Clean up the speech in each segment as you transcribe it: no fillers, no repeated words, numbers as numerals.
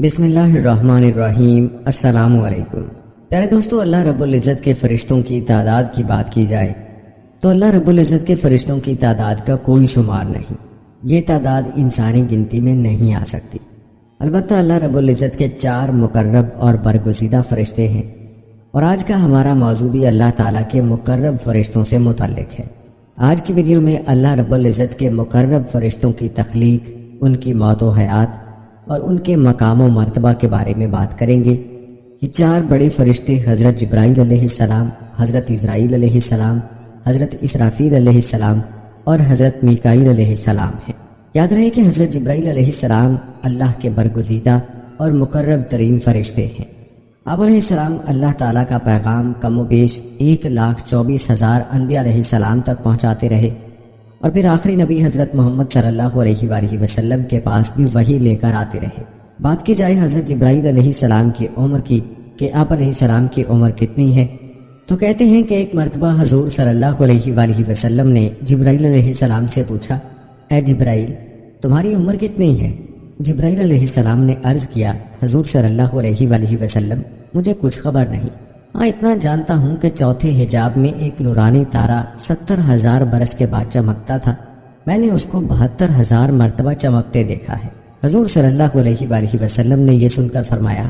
بسم اللہ الرحمن الرحیم۔ السلام علیکم پیارے دوستو، اللہ رب العزت کے فرشتوں کی تعداد کی بات کی جائے تو اللہ رب العزت کے فرشتوں کی تعداد کا کوئی شمار نہیں۔ یہ تعداد انسانی گنتی میں نہیں آ سکتی۔ البتہ اللہ رب العزت کے 4 مقرب اور برگزیدہ فرشتے ہیں، اور آج کا ہمارا موضوع بھی اللہ تعالیٰ کے مقرب فرشتوں سے متعلق ہے۔ آج کی ویڈیو میں اللہ رب العزت کے مقرب فرشتوں کی تخلیق، ان کی موت و حیات اور ان کے مقام و مرتبہ کے بارے میں بات کریں گے۔ یہ 4 بڑے فرشتے حضرت جبرائیل علیہ السلام، حضرت اسرائیل علیہ السلام، حضرت اسرافیل علیہ السلام اور حضرت میکائیل علیہ السلام ہیں۔ یاد رہے کہ حضرت جبرائیل علیہ السلام اللہ کے برگزیدہ اور مقرب ترین فرشتے ہیں۔ آپ علیہ السلام اللہ تعالیٰ کا پیغام کم و بیش 1,24,000 انبیاء علیہ السلام تک پہنچاتے رہے، اور پھر آخری نبی حضرت محمد صلی اللہ علیہ وآلہ وسلم کے پاس بھی وہی لے کر آتے رہے۔ بات کی جائے حضرت جبرائیل علیہ السلام کی عمر کی کہ آپ علیہ السلام کی عمر کتنی ہے، تو کہتے ہیں کہ ایک مرتبہ حضور صلی اللہ علیہ وآلہ وسلم نے جبرائیل علیہ السلام سے پوچھا، اے جبرائیل، تمہاری عمر کتنی ہے؟ جبرائیل علیہ السلام نے عرض کیا، حضور صلی اللہ علیہ وآلہ وسلم، مجھے کچھ خبر نہیں، ہاں اتنا جانتا ہوں کہ چوتھے حجاب میں ایک نورانی تارا 70,000 برس کے بعد چمکتا تھا، میں نے اس کو 72,000 مرتبہ چمکتے دیکھا ہے۔ حضور صلی اللہ علیہ وآلہ وسلم نے یہ سن کر فرمایا،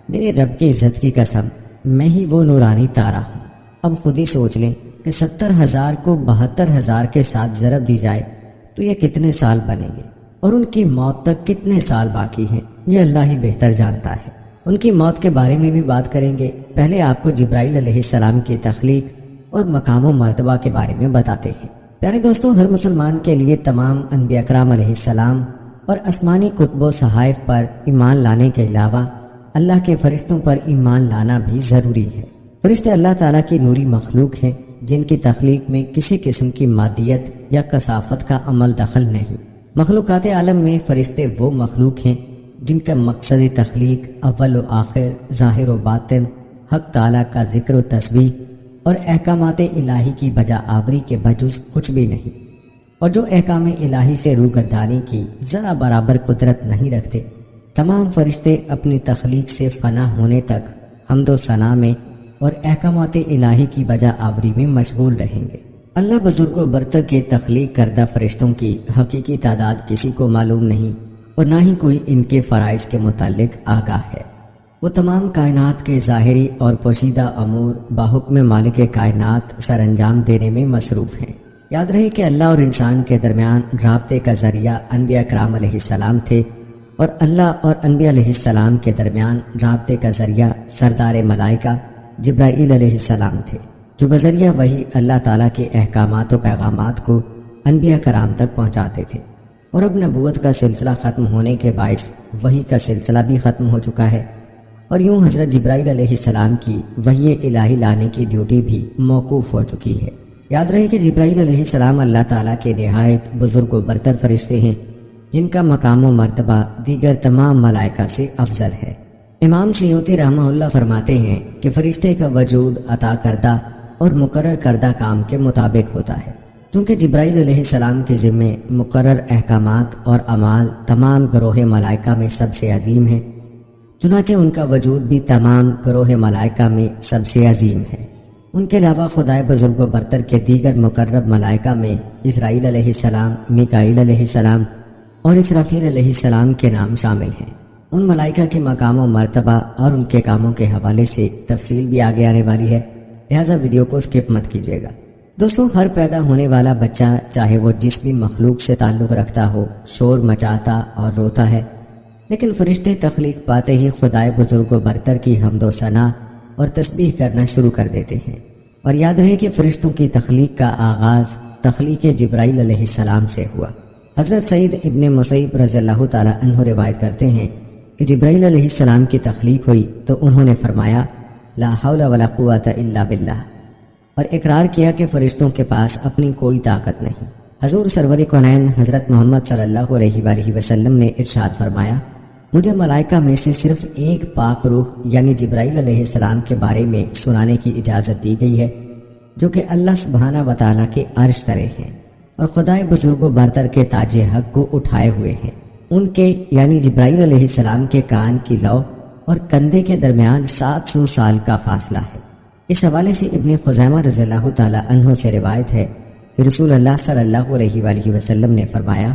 میرے رب کی عزت کی قسم، میں ہی وہ نورانی تارا ہوں۔ اب خود ہی سوچ لیں کہ 70,000 کو 72,000 کے ساتھ ضرب دی جائے تو یہ کتنے سال بنیں گے، اور ان کی موت تک کتنے سال باقی ہیں، یہ اللہ ہی بہتر جانتا ہے۔ ان کی موت کے بارے میں بھی بات کریں گے۔ پہلے آپ کو جبرائیل علیہ السلام کی تخلیق اور مقام و مرتبہ کے بارے میں بتاتے ہیں۔ پیارے دوستو، ہر مسلمان کے لیے تمام انبیاء اکرام علیہ السلام اور آسمانی کتب و صحائف پر ایمان لانے کے علاوہ اللہ کے فرشتوں پر ایمان لانا بھی ضروری ہے۔ فرشتے اللہ تعالیٰ کی نوری مخلوق ہیں جن کی تخلیق میں کسی قسم کی مادیت یا کثافت کا عمل دخل نہیں۔ مخلوقات عالم میں فرشتے وہ مخلوق ہیں جن کا مقصد تخلیق اول و آخر، ظاہر و باطن، حق تعالیٰ کا ذکر و تسبیح اور احکامات الہی کی بجا آوری کے بجز کچھ بھی نہیں، اور جو احکام الہی سے روگردانی کی ذرا برابر قدرت نہیں رکھتے۔ تمام فرشتے اپنی تخلیق سے فنا ہونے تک حمد و ثنا میں اور احکامات الہی کی بجا آوری میں مشغول رہیں گے۔ اللہ بزرگ و برتر کے تخلیق کردہ فرشتوں کی حقیقی تعداد کسی کو معلوم نہیں، اور نہ ہی کوئی ان کے فرائض کے متعلق آگاہ ہے۔ وہ تمام کائنات کے ظاہری اور پوشیدہ امور بحکم مالک کائنات سر انجام دینے میں مصروف ہیں۔ یاد رہے کہ اللہ اور انسان کے درمیان رابطے کا ذریعہ انبیاء کرام علیہ السلام تھے، اور اللہ اور انبیاء علیہ السلام کے درمیان رابطے کا ذریعہ سردار ملائکہ جبرائیل علیہ السلام تھے، جو بذریعہ وہی اللہ تعالیٰ کے احکامات و پیغامات کو انبیاء کرام تک پہنچاتے تھے۔ اور اب نبوت کا سلسلہ ختم ہونے کے باعث وحی کا سلسلہ بھی ختم ہو چکا ہے، اور یوں حضرت جبرائیل علیہ السلام کی وحی الہی لانے کی ڈیوٹی بھی موقوف ہو چکی ہے۔ یاد رہے کہ جبرائیل علیہ السلام اللہ تعالیٰ کے نہایت بزرگ و برتر فرشتے ہیں جن کا مقام و مرتبہ دیگر تمام ملائکہ سے افضل ہے۔ امام سیوطی رحمہ اللہ فرماتے ہیں کہ فرشتے کا وجود عطا کردہ اور مقرر کردہ کام کے مطابق ہوتا ہے۔ چونکہ جبرائیل علیہ السلام کے ذمے مقرر احکامات اور اعمال تمام گروہ ملائکہ میں سب سے عظیم ہیں، چنانچہ ان کا وجود بھی تمام گروہ ملائکہ میں سب سے عظیم ہے۔ ان کے علاوہ خدائے بزرگ و برتر کے دیگر مقرب ملائکہ میں اسرائیل علیہ السلام، میکائیل علیہ السلام اور اسرافیل علیہ السلام کے نام شامل ہیں۔ ان ملائکہ کے مقام و مرتبہ اور ان کے کاموں کے حوالے سے تفصیل بھی آگے آنے والی ہے، لہٰذا ویڈیو کو سکپ مت کیجیے گا۔ دوستوں، ہر پیدا ہونے والا بچہ چاہے وہ جس بھی مخلوق سے تعلق رکھتا ہو شور مچاتا اور روتا ہے، لیکن فرشتے تخلیق پاتے ہی خدائے بزرگ و برتر کی حمد و ثنا اور تسبیح کرنا شروع کر دیتے ہیں۔ اور یاد رہے کہ فرشتوں کی تخلیق کا آغاز تخلیق جبرائیل علیہ السلام سے ہوا۔ حضرت سعید ابن مسیب رضی اللہ تعالیٰ عنہ روایت کرتے ہیں کہ جبرائیل علیہ السلام کی تخلیق ہوئی تو انہوں نے فرمایا، لا حول ولا قوت الا باللہ، اور اقرار کیا کہ فرشتوں کے پاس اپنی کوئی طاقت نہیں۔ حضور سرور کونین حضرت محمد صلی اللہ علیہ وآلہ وسلم نے ارشاد فرمایا، مجھے ملائکہ میں سے صرف ایک پاک روح یعنی جبرائیل علیہ السلام کے بارے میں سنانے کی اجازت دی گئی ہے، جو کہ اللہ سبحانہ و تعالیٰ کے عرش تلے ہیں اور خدائے بزرگ و برتر کے تاج حق کو اٹھائے ہوئے ہیں۔ ان کے یعنی جبرائیل علیہ السلام کے کان کی لو اور کندھے کے درمیان 700 سال کا فاصلہ ہے۔ اس حوالے سے ابن خزیمہ رضی اللہ تعالی عنہ سے روایت ہے کہ رسول اللہ صلی اللہ علیہ وآلہ وسلم نے فرمایا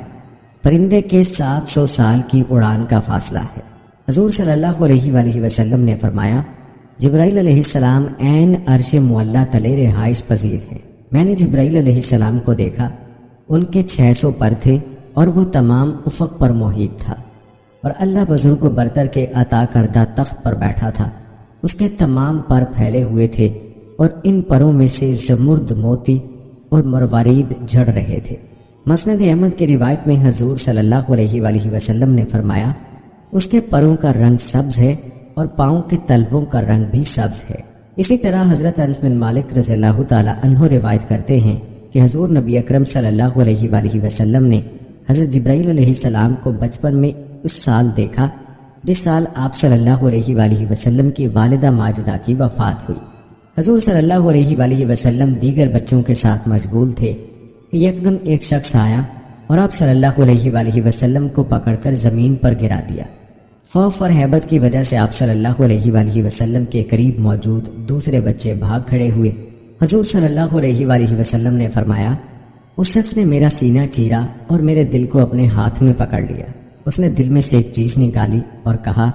پرندے کے 700 سال کی اڑان کا فاصلہ ہے۔ حضور صلی اللہ علیہ وآلہ وسلم نے فرمایا جبرائیل علیہ السلام عین عرش معلیٰ تلے رہائش پذیر ہیں۔ میں نے جبرائیل علیہ السلام کو دیکھا، ان کے 600 پر تھے اور وہ تمام افق پر محیط تھا، اور اللہ بزرگ و برتر کے عطا کردہ تخت پر بیٹھا تھا۔ اس کے تمام پر پھیلے ہوئے تھے اور ان پروں میں سے زمرد موتی اور مروارید جھڑ رہے تھے۔ مسند احمد کی روایت میں حضور صلی اللہ علیہ وآلہ وسلم نے فرمایا اس کے پروں کا رنگ سبز ہے اور پاؤں کے تلووں کا رنگ بھی سبز ہے۔ اسی طرح حضرت انس بن مالک رضی اللہ تعالی عنہ روایت کرتے ہیں کہ حضور نبی اکرم صلی اللہ علیہ وآلہ وسلم نے حضرت جبرائیل علیہ السلام کو بچپن میں اس سال دیکھا جس سال آپ صلی اللہ علیہ وآلہ وسلم کی والدہ ماجدہ کی وفات ہوئی۔ حضور صلی اللہ علیہ وآلہ وسلم دیگر بچوں کے ساتھ مشغول تھے کہ یکدم ایک شخص آیا اور آپ صلی اللہ علیہ وآلہ وسلم کو پکڑ کر زمین پر گرا دیا۔ خوف اور ہیبت کی وجہ سے آپ صلی اللہ علیہ وآلہ وسلم کے قریب موجود دوسرے بچے بھاگ کھڑے ہوئے۔ حضور صلی اللہ علیہ وآلہ وسلم نے فرمایا اس شخص نے میرا سینہ چیرا اور میرے دل کو اپنے ہاتھ میں پکڑ لیا۔ اس نے دل میں سے ایک چیز نکالی اور کہا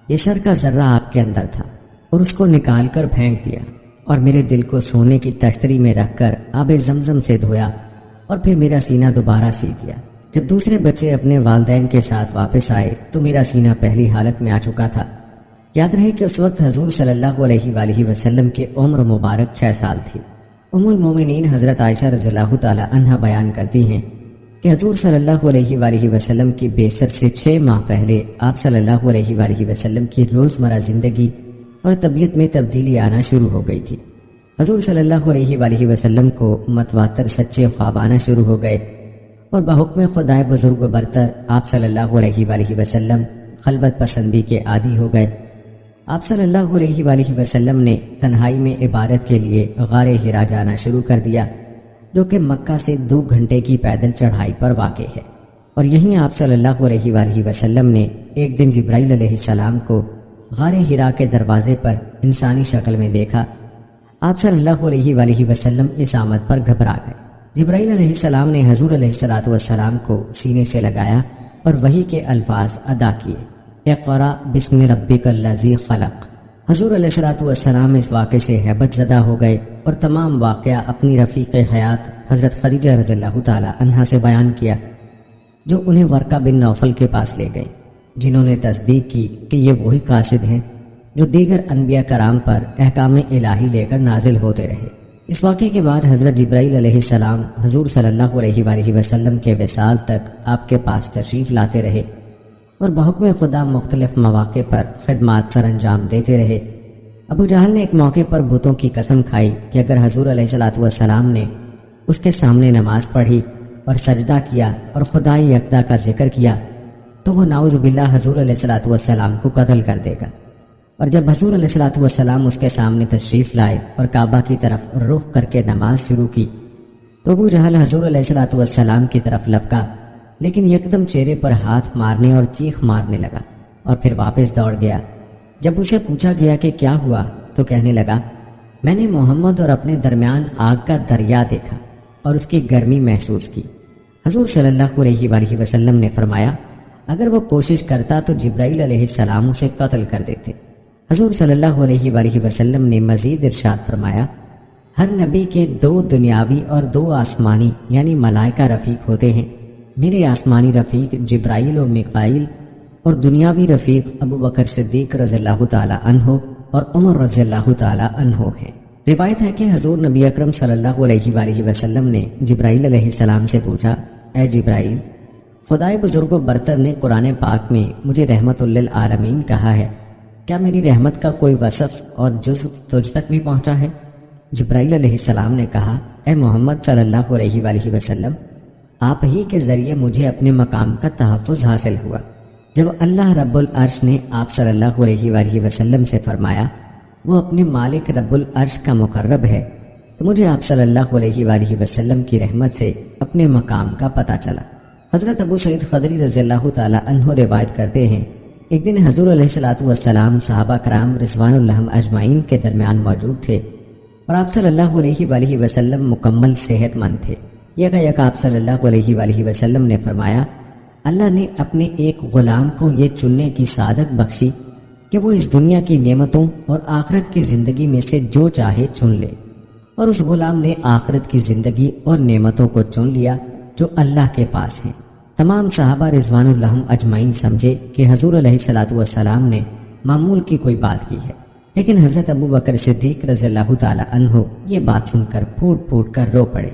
یہ شر کا ذرہ آپ کے اندر تھا، اور اس کو نکال کر پھینک دیا، اور میرے دل کو سونے کی تشتری میں رکھ کر آب زمزم سے دھویا اور پھر میرا سینہ دوبارہ سی دیا۔ جب دوسرے بچے اپنے والدین کے ساتھ واپس آئے تو میرا سینہ پہلی حالت میں آ چکا تھا۔ یاد رہے کہ اس وقت حضور صلی اللہ علیہ وآلہ وسلم کی عمر مبارک 6 سال تھی۔ ام المومنین حضرت عائشہ رضی اللہ تعالی عنہا بیان کرتی ہیں کہ حضور صلی اللہ علیہ وآلہ وسلم کی بعثت سے 6 ماہ پہلے آپ صلی اللہ علیہ وآلہ وسلم کی روزمرہ زندگی اور طبیعت میں تبدیلی آنا شروع ہو گئی تھی۔ حضور صلی اللہ علیہ وآلہ وسلم کو متواتر سچے خواب آنا شروع ہو گئے، اور بحکم خدائے بزرگ و برتر آپ صلی اللہ علیہ وآلہ وسلم خلوت پسندی کے عادی ہو گئے۔ آپ صلی اللہ علیہ وآلہ وسلم نے تنہائی میں عبادت کے لیے غار حرا جانا شروع کر دیا، جو کہ مکہ سے 2 گھنٹے کی پیدل چڑھائی پر واقع ہے، اور یہیں آپ صلی اللہ علیہ وآلہ وسلم نے ایک دن جبرائیل علیہ السلام کو غار حرا کے دروازے پر انسانی شکل میں دیکھا۔ آپ صلی اللہ علیہ وآلہ وسلم اس آمد پر گھبرا گئے۔ جبرائیل علیہ السلام نے حضور علیہ السلام کو سینے سے لگایا اور وحی کے الفاظ ادا کیے، اقرأ بسم ربک الذی خلق۔ حضور علیہ السلام اس واقعے سے ہیبت زدہ ہو گئے اور تمام واقعہ اپنی رفیق حیات حضرت خدیجہ رضی اللہ تعالی عنہا سے بیان کیا، جو انہیں ورقہ بن نوفل کے پاس لے گئے، جنہوں نے تصدیق کی کہ یہ وہی قاصد ہیں جو دیگر انبیاء کرام پر احکام الہی لے کر نازل ہوتے رہے۔ اس واقعے کے بعد حضرت جبرائیل علیہ السلام حضور صلی اللہ علیہ وآلہ وسلم کے وصال تک آپ کے پاس تشریف لاتے رہے اور بحکم خدا مختلف مواقع پر خدمات سر انجام دیتے رہے۔ ابو جہل نے ایک موقع پر بتوں کی قسم کھائی کہ اگر حضور علیہ السلام نے اس کے سامنے نماز پڑھی اور سجدہ کیا اور خدا یکتا کا ذکر کیا تو وہ نعوذ باللہ حضور علیہ السلام کو قتل کر دے گا۔ اور جب حضور علیہ السلام اس کے سامنے تشریف لائے اور کعبہ کی طرف رخ کر کے نماز شروع کی تو ابو جہل حضور علیہ السلام کی طرف لپکا، لیکن یکدم چہرے پر ہاتھ مارنے اور چیخ مارنے لگا اور پھر واپس دوڑ گیا۔ جب اسے پوچھا گیا کہ کیا ہوا تو کہنے لگا میں نے محمد اور اپنے درمیان آگ کا دریا دیکھا اور اس کی گرمی محسوس کی۔ حضور صلی اللہ علیہ وآلہ وسلم نے فرمایا اگر وہ کوشش کرتا تو جبرائیل علیہ السلام اسے قتل کر دیتے۔ حضور صلی اللہ علیہ وآلہ وسلم نے مزید ارشاد فرمایا ہر نبی کے 2 دنیاوی اور 2 آسمانی یعنی ملائکہ رفیق ہوتے ہیں۔ میرے آسمانی رفیق جبرائیل و میکائیل اور دنیاوی رفیق ابو بکر صدیق رضی اللہ تعالی عنہ اور عمر رضی اللہ تعالی عنہ ہیں۔ روایت ہے کہ حضور نبی اکرم صلی اللہ علیہ وآلہ وسلم نے جبرائیل علیہ السلام سے پوچھا اے جبرائیل، خدائے بزرگ و برتر نے قرآن پاک میں مجھے رحمت للعالمین کہا ہے، کیا میری رحمت کا کوئی وصف اور جزو تجھ تک بھی پہنچا ہے؟ جبرائیل علیہ السلام نے کہا اے محمد صلی اللہ علیہ وآلہ وسلم، آپ ہی کے ذریعے مجھے اپنے مقام کا تحفظ حاصل ہوا۔ جب اللہ رب العرش نے آپ صلی اللہ علیہ وآلہ وسلم سے فرمایا وہ اپنے مالک رب العرش کا مقرب ہے تو مجھے آپ صلی اللہ علیہ وآلہ وسلم کی رحمت سے اپنے مقام کا پتہ چلا۔ حضرت ابو سعید خدری رضی اللہ تعالی عنہ روایت کرتے ہیں، ایک دن حضور علیہ الصلوۃ والسلام صحابہ کرام رضوان اللہ اجمعین کے درمیان موجود تھے اور آپ صلی اللہ علیہ وآلہ وسلم مکمل صحت مند تھے۔ یک آپ صلی اللہ علیہ وآلہ وسلم نے فرمایا، اللہ نے اپنے ایک غلام کو یہ چننے کی سعادت بخشی کہ وہ اس دنیا کی نعمتوں اور آخرت کی زندگی میں سے جو چاہے چن لے، اور اس غلام نے آخرت کی زندگی اور نعمتوں کو چن لیا جو اللہ کے پاس ہیں۔ تمام صحابہ رضوان اللہ اجمعین سمجھے کہ حضور علیہ الصلوۃ والسلام نے معمول کی کوئی بات کی ہے، لیکن حضرت ابو بکر صدیق رضی اللہ تعالی عنہ یہ بات سن کر پھوٹ پھوٹ کر رو پڑے،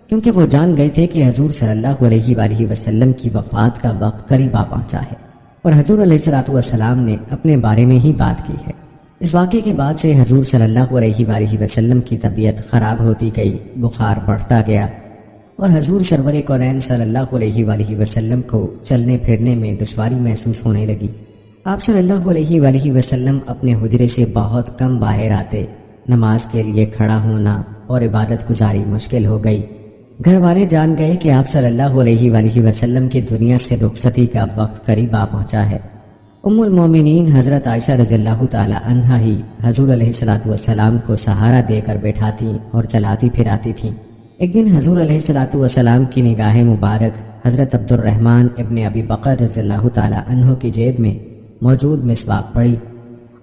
کیونکہ وہ جان گئے تھے کہ حضور صلی اللہ علیہ وآلہ وسلم کی وفات کا وقت قریب آ پہنچا ہے، اور حضور علیہ الصلوۃ والسلام نے اپنے بارے میں ہی بات کی ہے۔ اس واقعے کے بعد سے حضور صلی اللہ علیہ وآلہ وسلم کی طبیعت خراب ہوتی گئی، بخار بڑھتا گیا، اور حضور سرور کونین صلی اللہ علیہ وآلہ وسلم کو چلنے پھرنے میں دشواری محسوس ہونے لگی۔ آپ صلی اللہ علیہ وآلہ وسلم اپنے حجرے سے بہت کم باہر آتے، نماز کے لیے کھڑا ہونا اور عبادت گزاری مشکل ہو گئی۔ گھر والے جان گئے کہ آپ صلی اللہ علیہ وآلہ وسلم کی دنیا سے رخصتی کا وقت قریب آ پہنچا ہے۔ ام المومنین حضرت عائشہ رضی اللہ تعالی عنہا ہی حضور علیہ الصلوۃ والسلام کو سہارا دے کر بیٹھاتی اور چلاتی پھراتی تھیں۔ ایک دن حضور علیہ الصلوۃ والسلام کی نگاہ مبارک حضرت عبد الرحمن ابن ابی بکر رضی اللہ تعالی عنہ کی جیب میں موجود مسواک پڑی۔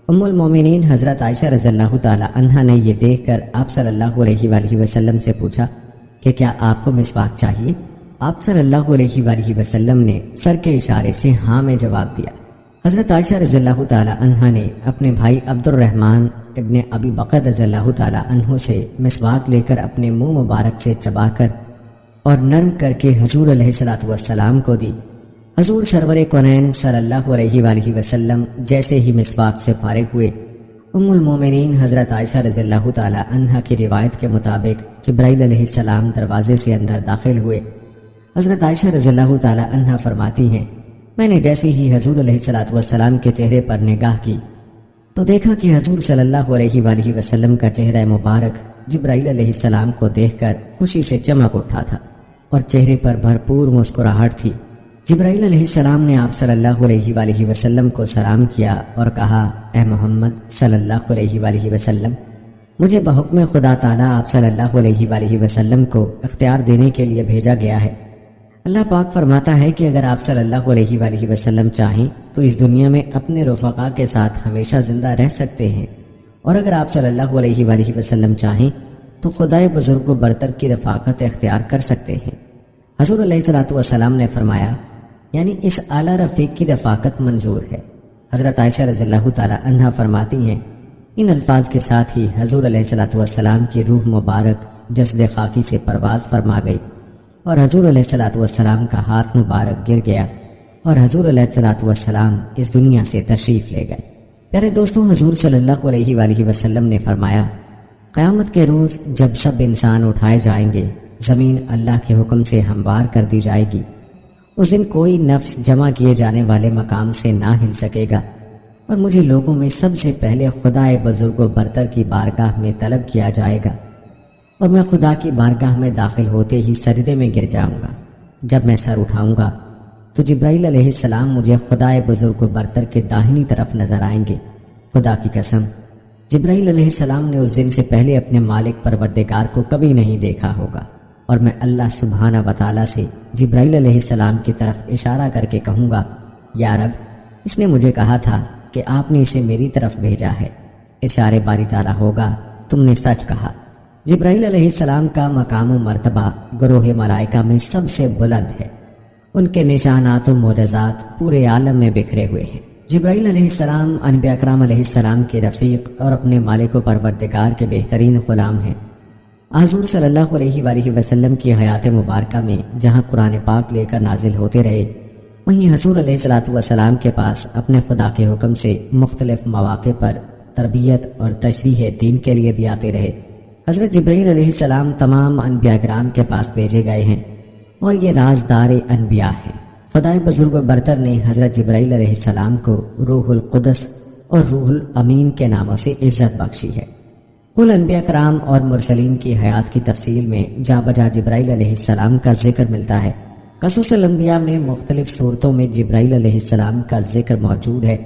ام المومنین حضرت عائشہ رضی اللہ تعالی عنہا نے یہ دیکھ کر آپ صلی اللہ علیہ وآلہ وسلم سے پوچھا کہ کیا آپ کو مسواک چاہیے؟ آپ صلی اللہ علیہ وآلہ وسلم نے سر کے اشارے سے ہاں میں جواب دیا۔ حضرت عائشہ رضی اللہ تعالی عنہا نے اپنے بھائی عبد الرحمن ابن ابی بکر رضی اللہ تعالی عنہ سے مسواک لے کر اپنے منہ مبارک سے چبا کر اور نرم کر کے حضور علیہ الصلوۃ والسلام کو دی۔ حضور سرور کونین صلی اللہ علیہ وآلہ وسلم جیسے ہی مسواک سے فارغ ہوئے، ام المومنین حضرت عائشہ رضی اللہ تعالی عنہا کی روایت کے مطابق جبرائیل علیہ السلام دروازے سے اندر داخل ہوئے۔ حضرت عائشہ رضی اللہ تعالی عنہا فرماتی ہیں، میں نے جیسے ہی حضور علیہ الصلوۃ والسلام کے چہرے پر نگاہ کی تو دیکھا کہ حضور صلی اللہ علیہ وآلہ وسلم کا چہرہ مبارک جبرائیل علیہ السلام کو دیکھ کر خوشی سے چمک اٹھا تھا اور چہرے پر بھرپور مسکراہٹ تھی۔ جبرائیل علیہ السلام نے آپ صلی اللہ علیہ وآلہ وسلم کو سلام کیا اور کہا، اے محمد صلی اللہ علیہ وآلہ وسلم، مجھے بحکم خدا تعالیٰ آپ صلی اللہ علیہ وآلہ وسلم کو اختیار دینے کے لیے بھیجا گیا ہے۔ اللہ پاک فرماتا ہے کہ اگر آپ صلی اللہ علیہ وآلہ وسلم چاہیں تو اس دنیا میں اپنے رفقا کے ساتھ ہمیشہ زندہ رہ سکتے ہیں، اور اگر آپ صلی اللہ علیہ وآلہ وسلم چاہیں تو خدائے بزرگ و برتر کی رفاقت اختیار کر سکتے ہیں۔ حضور علیہ الصلوۃ والسلام نے فرمایا، یعنی اس اعلیٰ رفیق کی رفاقت منظور ہے۔ حضرت عائشہ رضی اللہ تعالی عنہا فرماتی ہیں، ان الفاظ کے ساتھ ہی حضور علیہ الصلوۃ والسلام کی روح مبارک جسد خاکی سے پرواز فرما گئی اور حضور علیہ الصلوۃ والسلام کا ہاتھ مبارک گر گیا اور حضور علیہ الصلوۃ والسلام اس دنیا سے تشریف لے گئے۔ پیارے دوستوں، حضور صلی اللہ علیہ وآلہ وسلم نے فرمایا، قیامت کے روز جب سب انسان اٹھائے جائیں گے، زمین اللہ کے حکم سے ہموار کر دی جائے گی۔ اس دن کوئی نفس جمع کیے جانے والے مقام سے نہ ہل سکے گا، اور مجھے لوگوں میں سب سے پہلے خدائے بزرگ و برتر کی بارگاہ میں طلب کیا جائے گا، اور میں خدا کی بارگاہ میں داخل ہوتے ہی سجدے میں گر جاؤں گا۔ جب میں سر اٹھاؤں گا تو جبرائیل علیہ السلام مجھے خدائے بزرگ و برتر کے داہنی طرف نظر آئیں گے۔ خدا کی قسم، جبرائیل علیہ السلام نے اس دن سے پہلے اپنے مالک پروردگار کو کبھی نہیں دیکھا ہوگا، اور میں اللہ سبحانہ و تعالیٰ سے جبرائیل علیہ السلام کی طرف اشارہ کر کے کہوں گا، یا رب، اس نے مجھے کہا تھا کہ آپ نے اسے میری طرف بھیجا ہے۔ اشارے باری تعالیٰ ہوگا، تم نے سچ کہا۔ جبرائیل علیہ السلام کا مقام و مرتبہ گروہ ملائکہ میں سب سے بلند ہے، ان کے نشانات و معجزات پورے عالم میں بکھرے ہوئے ہیں۔ جبرائیل علیہ السلام انبیاء اکرام علیہ السلام کے رفیق اور اپنے مالک و پروردگار کے بہترین غلام ہیں۔ حضور صلی اللہ علیہ وآلہ وسلم کی حیات مبارکہ میں جہاں قرآن پاک لے کر نازل ہوتے رہے، وہیں حضور علیہ الصلوۃ والسلام کے پاس اپنے خدا کے حکم سے مختلف مواقع پر تربیت اور تشریح دین کے لیے بھی آتے رہے۔ حضرت جبرائیل علیہ السلام تمام انبیاء کرام کے پاس بھیجے گئے ہیں، اور یہ رازدار انبیاء ہیں۔ خدائے بزرگ و برتر نے حضرت جبرائیل علیہ السلام کو روح القدس اور روح الامین کے ناموں سے عزت بخشی ہے۔ کل انبیاء کرام اور مرسلین کی حیات کی تفصیل میں جا بجا جبرائیل علیہ السلام کا ذکر ملتا ہے، قصص الانبیاء میں مختلف صورتوں میں جبرائیل علیہ السلام کا ذکر موجود ہے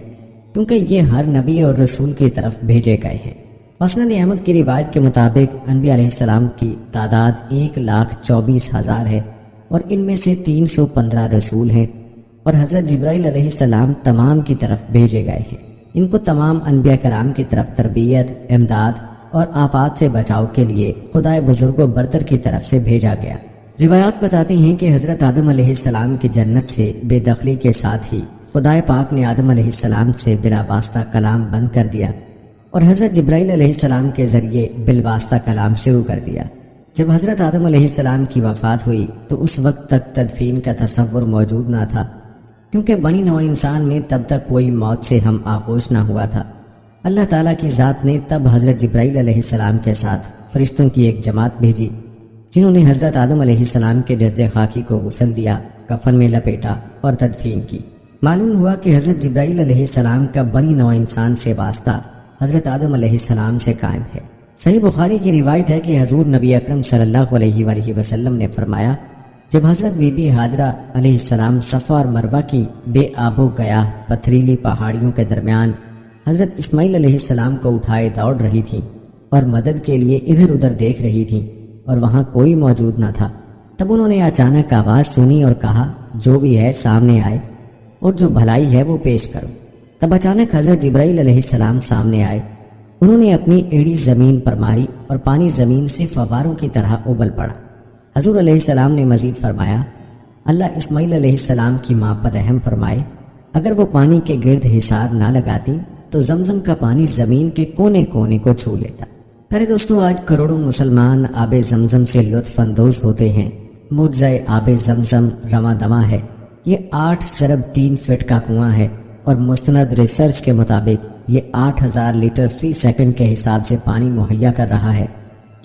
کیونکہ یہ ہر نبی اور رسول کی طرف بھیجے گئے ہیں۔ مسند احمد کی روایت کے مطابق انبیاء علیہ السلام کی تعداد 1,24,000 ہے اور ان میں سے 315 رسول ہیں اور حضرت جبرائیل علیہ السلام تمام کی طرف بھیجے گئے ہیں۔ ان کو تمام انبیاء کرام کی طرف تربیت، امداد اور آفات سے بچاؤ کے لیے خدائے بزرگ و برتر کی طرف سے بھیجا گیا۔ روایات بتاتی ہیں کہ حضرت آدم علیہ السلام کی جنت سے بے دخلی کے ساتھ ہی خدائے پاک نے آدم علیہ السلام سے بلا واسطہ کلام بند کر دیا اور حضرت جبرائیل علیہ السلام کے ذریعے بالواسطہ کلام شروع کر دیا۔ جب حضرت آدم علیہ السلام کی وفات ہوئی تو اس وقت تک تدفین کا تصور موجود نہ تھا، کیونکہ بنی نوع انسان میں تب تک کوئی موت سے ہم آغوش نہ ہوا تھا۔ اللہ تعالیٰ کی ذات نے تب حضرت جبرائیل علیہ السلام کے ساتھ فرشتوں کی ایک جماعت بھیجی جنہوں نے حضرت آدم علیہ السلام کے جسد خاکی کو غسل دیا، کفن میں لپیٹا اور تدفین کی۔ معلوم ہوا کہ حضرت جبرائیل علیہ السلام کا بنی نوع انسان سے واسطہ حضرت آدم علیہ السلام سے قائم ہے۔ صحیح بخاری کی روایت ہے کہ حضور نبی اکرم صلی اللہ علیہ وآلہ وسلم نے فرمایا، جب حضرت بی بی ہاجرہ علیہ السلام صفا اور مروہ کی بے آب و گیاہ پتھریلی پہاڑیوں کے درمیان حضرت اسماعیل علیہ السلام کو اٹھائے دوڑ رہی تھی اور مدد کے لیے ادھر ادھر دیکھ رہی تھی اور وہاں کوئی موجود نہ تھا، تب انہوں نے اچانک آواز سنی اور کہا، جو بھی ہے سامنے آئے اور جو بھلائی ہے وہ پیش کرو۔ تب اچانک حضرت جبرائیل علیہ السلام سامنے آئے۔ انہوں نے اپنی ایڑی زمین پر ماری اور پانی زمین سے فواروں کی طرح ابل پڑا۔ حضور علیہ السلام نے مزید فرمایا، اللہ اسماعیل علیہ السلام کی ماں پر رحم فرمائے، اگر وہ پانی کے گرد حصار نہ لگاتی تو زمزم کا پانی زمین کے کونے کونے کو چھو لیتا۔ پیارے دوستو، آج کروڑوں مسلمان آب زمزم سے لطف اندوز ہوتے ہیں۔ معجزہ آب زمزم رواں دواں ہے۔ یہ 8.3 فٹ کا کنواں ہے اور مستند ریسرچ کے مطابق یہ 8,000 لیٹر فی سیکنڈ کے حساب سے پانی مہیا کر رہا ہے،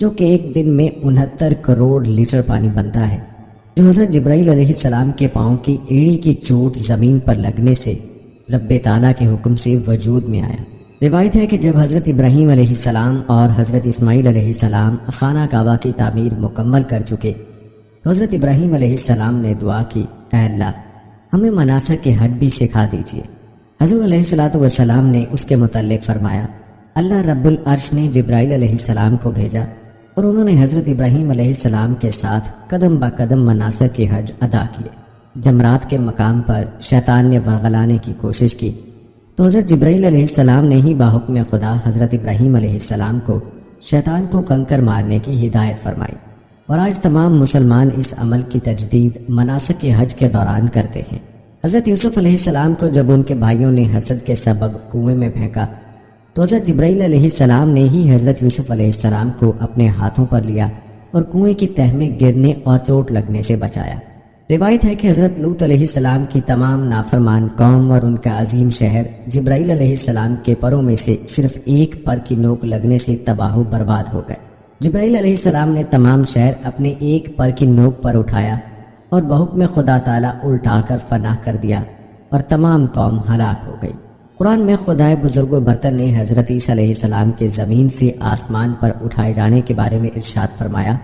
جو کہ ایک دن میں 69 کروڑ لیٹر پانی بنتا ہے، جو حضرت جبرائیل علیہ السلام کے پاؤں کی ایڑی کی چوٹ زمین پر لگنے سے رب تعالیٰ کے حکم سے وجود میں آیا۔ روایت ہے کہ جب حضرت ابراہیم علیہ السلام اور حضرت اسماعیل علیہ السلام خانہ کعبہ کی تعمیر مکمل کر چکے تو حضرت ابراہیم علیہ السلام نے دعا کی، اے اللہ ہمیں مناسک کے حج بھی سکھا دیجیے۔ حضور علیہ السلام نے اس کے متعلق فرمایا، اللہ رب العرش نے جبرائیل علیہ السلام کو بھیجا اور انہوں نے حضرت ابراہیم علیہ السلام کے ساتھ قدم با قدم مناسک کے حج ادا کیے۔ جمرات کے مقام پر شیطان نے ورغلانے کی کوشش کی تو حضرت جبرائیل علیہ السلام نے ہی باحکم خدا حضرت ابراہیم علیہ السلام کو شیطان کو کنکر مارنے کی ہدایت فرمائی، اور آج تمام مسلمان اس عمل کی تجدید مناسک کے حج کے دوران کرتے ہیں۔ حضرت یوسف علیہ السلام کو جب ان کے بھائیوں نے حسد کے سبب کنویں میں پھینکا تو حضرت جبرائیل علیہ السلام نے ہی حضرت یوسف علیہ السلام کو اپنے ہاتھوں پر لیا اور کنویں کی تہ میں گرنے اور چوٹ لگنے سے بچایا۔ روایت ہے کہ حضرت لوط علیہ السلام کی تمام نافرمان قوم اور ان کا عظیم شہر جبرائیل علیہ السلام کے پروں میں سے صرف ایک پر کی نوک لگنے سے تباہ و برباد ہو گئے۔ جبرائیل علیہ السلام نے تمام شہر اپنے ایک پر کی نوک پر اٹھایا اور بحکم خدا تعالیٰ الٹا کر فنا کر دیا اور تمام قوم ہلاک ہو گئی۔ قرآن میں خدائے بزرگ و برتر نے حضرت عیسیٰ علیہ السلام کے زمین سے آسمان پر اٹھائے جانے کے بارے میں ارشاد فرمایا،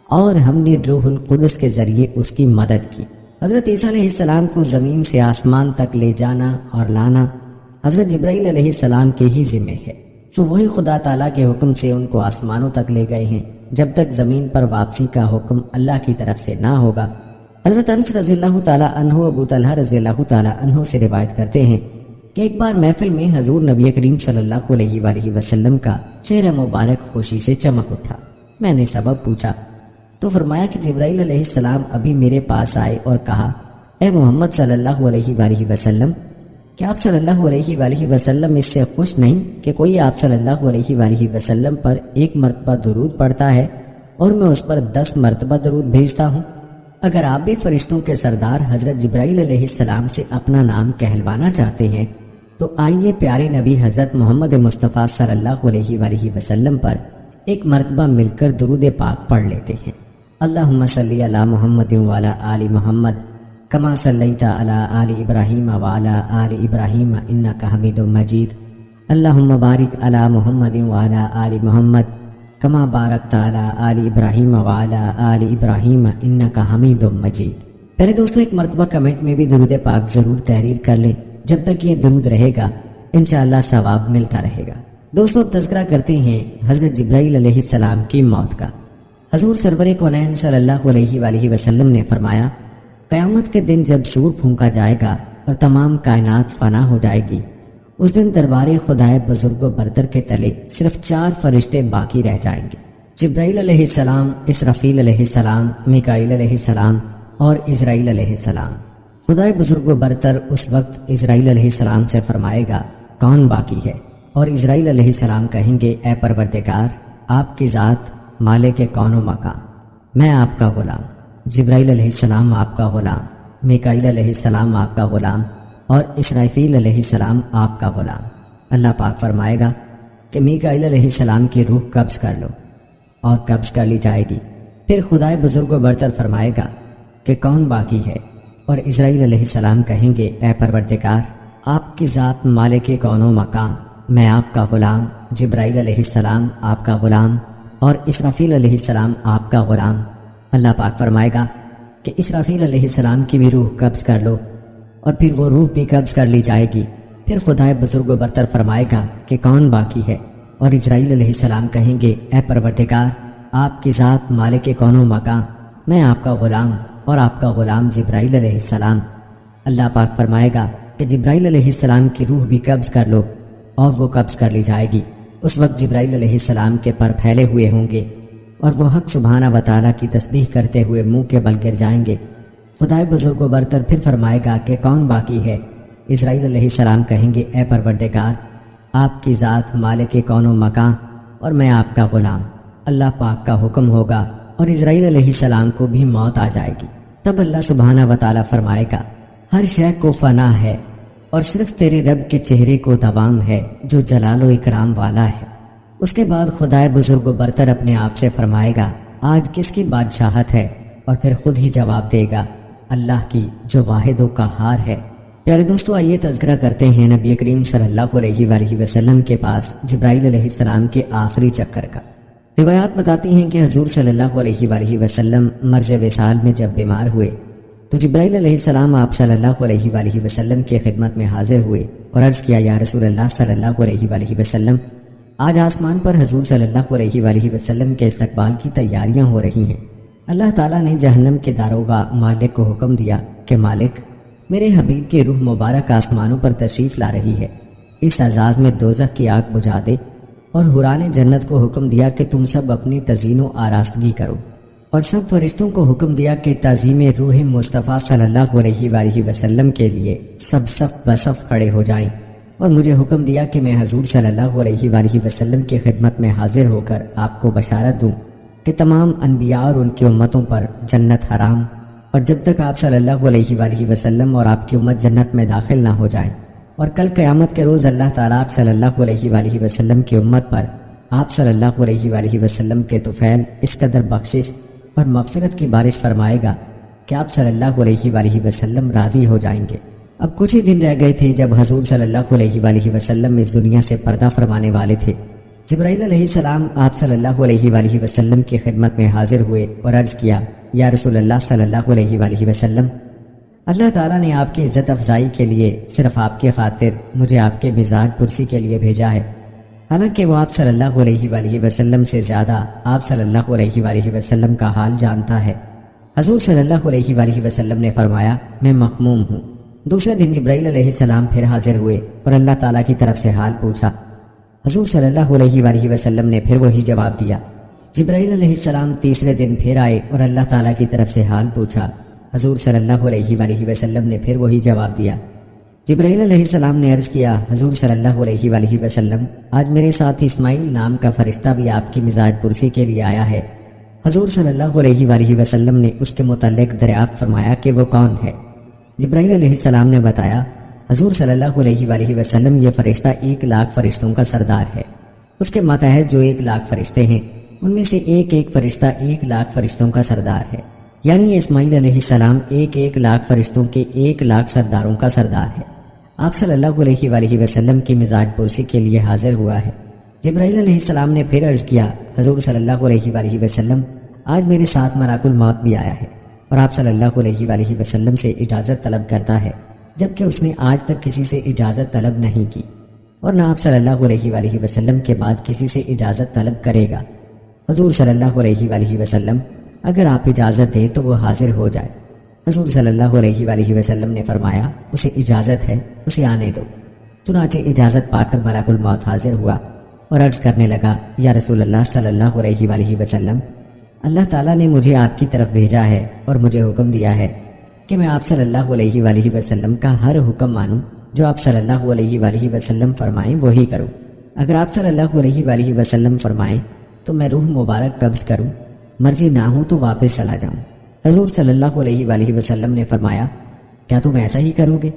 اور ہم نے روح القدس کے ذریعے اس کی مدد کی۔ حضرت عیسیٰ علیہ السلام کو زمین سے آسمان تک لے جانا اور لانا حضرت جبرائیل علیہ السلام کے ہی ذمہ ہے، سو وہی خدا تعالیٰ کے حکم سے ان کو آسمانوں تک لے گئے ہیں جب تک زمین پر واپسی کا حکم اللہ کی طرف سے نہ ہوگا۔ حضرت انس رضی اللہ تعالیٰ عنہ ابو طلحہ رضی اللہ تعالیٰ عنہ سے روایت کرتے ہیں کہ ایک بار محفل میں حضور نبی کریم صلی اللہ علیہ وآلہ وسلم کا چہرہ مبارک خوشی سے چمک اٹھا۔ میں نے سبب پوچھا تو فرمایا کہ جبرائیل علیہ السلام ابھی میرے پاس آئے اور کہا، اے محمد صلی اللہ علیہ وآلہ وسلم، کیا آپ صلی اللہ علیہ وآلہ وسلم اس سے خوش نہیں کہ کوئی آپ صلی اللہ علیہ وآلہ وسلم پر 1 مرتبہ درود پڑھتا ہے اور میں اس پر 10 مرتبہ درود بھیجتا ہوں؟ اگر آپ بھی فرشتوں کے سردار حضرت جبرائیل علیہ السلام سے اپنا نام کہلوانا چاہتے ہیں تو آئیے پیارے نبی حضرت محمد مصطفیٰ صلی اللہ علیہ وآلہ وسلم پر 1 مرتبہ مل کر درود پاک پڑھ لیتے ہیں۔ اللہم صلی علی محمد وعلی آل محمد کما صلیت علی آل ابراہیم وعلی آل ابراہیم انک حمید مجید۔ اللہم بارک علی محمد وعلی آل محمد کما بارکت علی آل ابراہیم وعلی آل ابراہیم انک حمید مجید۔ پہلے دوستوں ایک مرتبہ کمنٹ میں بھی درود پاک ضرور تحریر کر لیں، جب تک یہ درود رہے گا انشاءاللہ ثواب ملتا رہے گا۔ دوستوں اب تذکرہ کرتے ہیں حضرت جبرائیل علیہ السلام کی موت کا۔ حضور سرور کونین صلی اللہ علیہ وآلہ وسلم نے فرمایا، قیامت کے دن جب سور پھونکا جائے گا اور تمام کائنات فنا ہو جائے گی، اس دن دربار خدائے بزرگ و برتر کے تلے صرف 4 فرشتے باقی رہ جائیں گے، جبرائیل علیہ السلام، اسرافیل علیہ السلام، میکائیل علیہ السلام اور اسرائیل علیہ السلام۔ خدائے بزرگ و برتر اس وقت اسرائیل علیہ السلام سے فرمائے گا کون باقی ہے، اور اسرائیل علیہ السلام کہیں گے اے پروردگار، آپ کی ذات مالک کون و مکان، میں آپ کا غلام۔ جبرائیل علیہ السلام آپ کا غلام، میکائیل علیہ السلام آپ کا غلام اور اسرافیل علیہ السلام آپ کا غلام۔ اللہ پاک فرمائے گا کہ میکائیل علیہ السلام کی روح قبض کر لو، اور قبض کر لی جائے گی۔ پھر خدائے بزرگ و برتر فرمائے گا کہ کون باقی ہے، اور اسرائیل علیہ السلام کہیں گے اے پروردگار، آپ کی ذات مالک کون و مکان، میں آپ کا غلام۔ جبرائیل علیہ السلام آپ کا غلام اور اسرافیل علیہ السلام آپ کا غلام۔ اللہ پاک فرمائے گا کہ اسرافیل علیہ السلام کی بھی روح قبض کر لو، اور پھر وہ روح بھی قبض کر لی جائے گی۔ پھر خدائے بزرگ و برتر فرمائے گا کہ کون باقی ہے، اور اسرائیل علیہ السلام کہیں گے اے پروردگار، آپ کی ذات مالک کون و مکان، میں آپ کا غلام اور آپ کا غلام جبرائیل علیہ السلام۔ اللہ پاک فرمائے گا کہ جبرائیل علیہ السلام کی روح بھی قبض کر لو، اور وہ قبض کر لی جائے گی۔ اس وقت جبرائیل علیہ السلام کے پر پھیلے ہوئے ہوں گے، اور وہ حق سبحانہ و تعالیٰ کی تسبیح کرتے ہوئے منہ کے بل گر جائیں گے۔ خدائے بزرگ و برتر پھر فرمائے گا کہ کون باقی ہے۔ اسرائیل علیہ السلام کہیں گے اے پروردگار، آپ کی ذات مالک کون و مکان اور میں آپ کا غلام۔ اللہ پاک کا حکم ہوگا اور اسرائیل علیہ السلام کو بھی موت آ جائے گی۔ تب اللہ سبحانہ و تعالیٰ فرمائے گا ہر شے کو فنا ہے، اور صرف تیرے رب کے چہرے کو دوام ہے جو جلال و اکرام والا ہے۔ اس کے بعد خدائے بزرگ و برتر اپنے آپ سے فرمائے گا آج کس کی بادشاہت ہے، اور پھر خود ہی جواب دے گا اللہ کی جو واحد و قہار ہے۔ پیارے دوستو، آئیے تذکرہ کرتے ہیں نبی کریم صلی اللہ علیہ وآلہ وسلم کے پاس جبرائیل علیہ السلام کے آخری چکر کا۔ روایات بتاتی ہیں کہ حضور صلی اللہ علیہ وآلہ وسلم مرض وصال میں جب بیمار ہوئے تو جبرائیل علیہ السلام آپ صلی اللہ علیہ وآلہ وسلم کی خدمت میں حاضر ہوئے اور عرض کیا یا رسول اللہ صلی اللہ علیہ وآلہ وسلم، آج آسمان پر حضور صلی اللہ علیہ وآلہ وسلم کے استقبال کی تیاریاں ہو رہی ہیں۔ اللہ تعالیٰ نے جہنم کے داروغہ مالک کو حکم دیا کہ مالک، میرے حبیب کی روح مبارک آسمانوں پر تشریف لا رہی ہے، اس اعزاز میں دوزخ کی آگ بجھا دے، اور حوران جنت کو حکم دیا کہ تم سب اپنی تزئین و آراستگی کرو، اور سب فرشتوں کو حکم دیا کہ تعظیم روح مصطفیٰ صلی اللہ علیہ وآلہ وسلم کے لیے سب صف بصف کھڑے ہو جائیں، اور مجھے حکم دیا کہ میں حضور صلی اللہ علیہ وآلہ وسلم کی خدمت میں حاضر ہو کر آپ کو بشارت دوں کہ تمام انبیاء اور ان کی امتوں پر جنت حرام، اور جب تک آپ صلی اللہ علیہ وآلہ وسلم اور آپ کی امت جنت میں داخل نہ ہو جائیں، اور کل قیامت کے روز اللہ تعالیٰ آپ صلی اللہ علیہ وآلہ وسلم کی امت پر آپ صلی اللہ علیہ وآلہ وسلم کے طفیل اس قدر بخشش اور مغفرت کی بارش فرمائے گا کہ آپ صلی اللہ علیہ وآلہ وسلم راضی ہو جائیں گے۔ اب کچھ ہی دن رہ گئے تھے جب حضور صلی اللہ علیہ وآلہ وسلم اس دنیا سے پردہ فرمانے والے تھے۔ جبرائیل علیہ السلام آپ صلی اللہ علیہ وآلہ وسلم کی خدمت میں حاضر ہوئے اور عرض کیا یا رسول اللہ صلی اللہ علیہ وآلہ وسلم، اللہ تعالیٰ نے آپ کی عزت افزائی کے لیے صرف آپ کی خاطر مجھے آپ کے مزاج پرسی کے لیے بھیجا ہے، حالانکہ وہ آپ صلی اللہ علیہ وآلہ وسلم سے زیادہ آپ صلی اللہ علیہ وآلہ وسلم کا حال جانتا ہے۔ حضور صلی اللہ علیہ وآلہ وسلم نے فرمایا میں مخموم ہوں۔ دوسرے دن جبرائیل علیہ السلام پھر حاضر ہوئے اور اللہ تعالیٰ کی طرف سے حال پوچھا۔ حضور صلی اللہ علیہ وآلہ وسلم نے پھر وہی جواب دیا۔ جبرائیل علیہ السلام تیسرے دن پھر آئے اور اللہ تعالیٰ کی طرف سے حال پوچھا۔ حضور صلی اللہ علیہ وآلہ وسلم نے پھر وہی جواب دیا۔ جبرائیل علیہ السلام نے عرض کیا حضور صلی اللہ علیہ وآلہ وسلم، آج میرے ساتھ اسماعیل نام کا فرشتہ بھی آپ کی مزاج پرسی کے لیے آیا ہے۔ حضور صلی اللہ علیہ وآلہ وسلم نے اس کے متعلق دریافت فرمایا کہ وہ کون ہے؟ جبرائیل علیہ السلام نے بتایا حضور صلی اللہ علیہ وآلہ وسلم، یہ فرشتہ 1,00,000 فرشتوں کا سردار ہے۔ اس کے ماتحت جو 1,00,000 فرشتے ہیں ان میں سے ایک فرشتہ 1,00,000 فرشتوں کا سردار ہے، یعنی اسماعیل علیہ السلام 1,00,000 فرشتوں کے 1,00,000 سرداروں کا سردار ہے۔ آپ صلی اللہ علیہ وآلہ وسلم کی مزاج پرسی کے لیے حاضر ہوا ہے۔ جبرائیل علیہ السلام نے پھر عرض کیا حضور صلی اللہ علیہ وآلہ وسلم، آج میرے ساتھ ملاک الموت بھی آیا ہے۔ اور آپ صلی اللہ علیہ وآلہ وسلم سے اجازت طلب کرتا ہے، جبکہ اس نے آج تک کسی سے اجازت طلب نہیں کی، اور نہ آپ صلی اللہ علیہ وآلہ وسلم کے بعد کسی سے اجازت طلب کرے گا۔ حضور صلی اللہ علیہ وآلہ وسلم اگر آپ اجازت دیں تو وہ حاضر ہو جائے۔ حضور صلی اللہ علیہ وآلہ وسلم نے فرمایا، اسے اجازت ہے، اسے آنے دو۔ چنانچہ اجازت پا کر ملک الموت حاضر ہوا اور عرض کرنے لگا، یا رسول اللہ صلی اللہ علیہ وآلہ وسلم، اللہ تعالیٰ نے مجھے آپ کی طرف بھیجا ہے اور مجھے حکم دیا ہے کہ میں آپ صلی اللہ علیہ وآلہ وسلم کا ہر حکم مانوں، جو آپ صلی اللہ علیہ وآلہ وسلم فرمائیں وہی کروں۔ اگر آپ صلی اللہ علیہ وآلہ وسلم فرمائیں تو میں روح مبارک قبض کروں، مرضی نہ ہو تو واپس چلا جاؤں۔ حضور صلی اللہ علیہ وآلہ وسلم نے فرمایا، کیا تم ایسا ہی کرو گے؟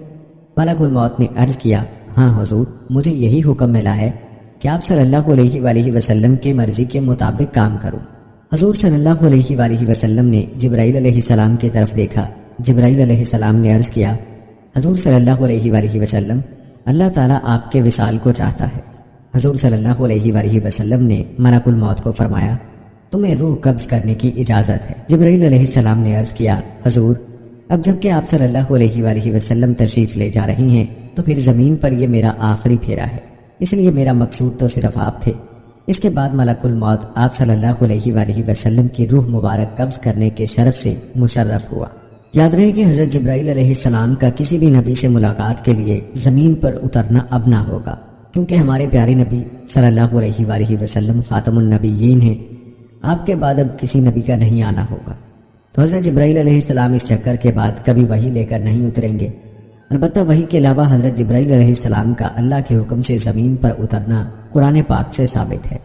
ملک الموت نے عرض کیا، ہاں حضور، مجھے یہی حکم ملا ہے کہ آپ صلی اللہ علیہ وآلہ وسلم کی مرضی کے مطابق کام کروں۔ حضور صلی اللہ علیہ وآلہ وسلم نے جبرائیل علیہ السلام کی طرف دیکھا۔ جبرائیل علیہ السلام نے عرض کیا، حضور صلی اللہ علیہ وآلہ وسلم، اللہ تعالیٰ آپ کے وصال کو چاہتا ہے۔ حضور صلی اللہ علیہ وآلہ وسلم نے ملک الموت کو فرمایا، تمہیں روح قبض کرنے کی اجازت ہے۔ جبرائیل علیہ السلام نے عرض کیا، حضور، اب جب کہ آپ صلی اللہ علیہ وآلہ وسلم تشریف لے جا رہی ہیں تو پھر زمین پر یہ میرا آخری پھیرا ہے، اس لیے میرا مقصود تو صرف آپ تھے۔ اس کے بعد ملک الموت آپ صلی اللہ علیہ وآلہ وسلم کی روح مبارک قبض کرنے کے شرف سے مشرف ہوا۔ یاد رہے کہ حضرت جبرائیل علیہ السلام کا کسی بھی نبی سے ملاقات کے لیے زمین پر اترنا اب نہ ہوگا، کیونکہ ہمارے پیارے نبی صلی اللہ علیہ وآلہ وسلم خاتم النبیین ہیں۔ آپ کے بعد اب کسی نبی کا نہیں آنا ہوگا، تو حضرت جبرائیل علیہ السلام اس چکر کے بعد کبھی وحی لے کر نہیں اتریں گے۔ البتہ وحی کے علاوہ حضرت جبرائیل علیہ السلام کا اللہ کے حکم سے زمین پر اترنا قرآن پاک سے ثابت ہے،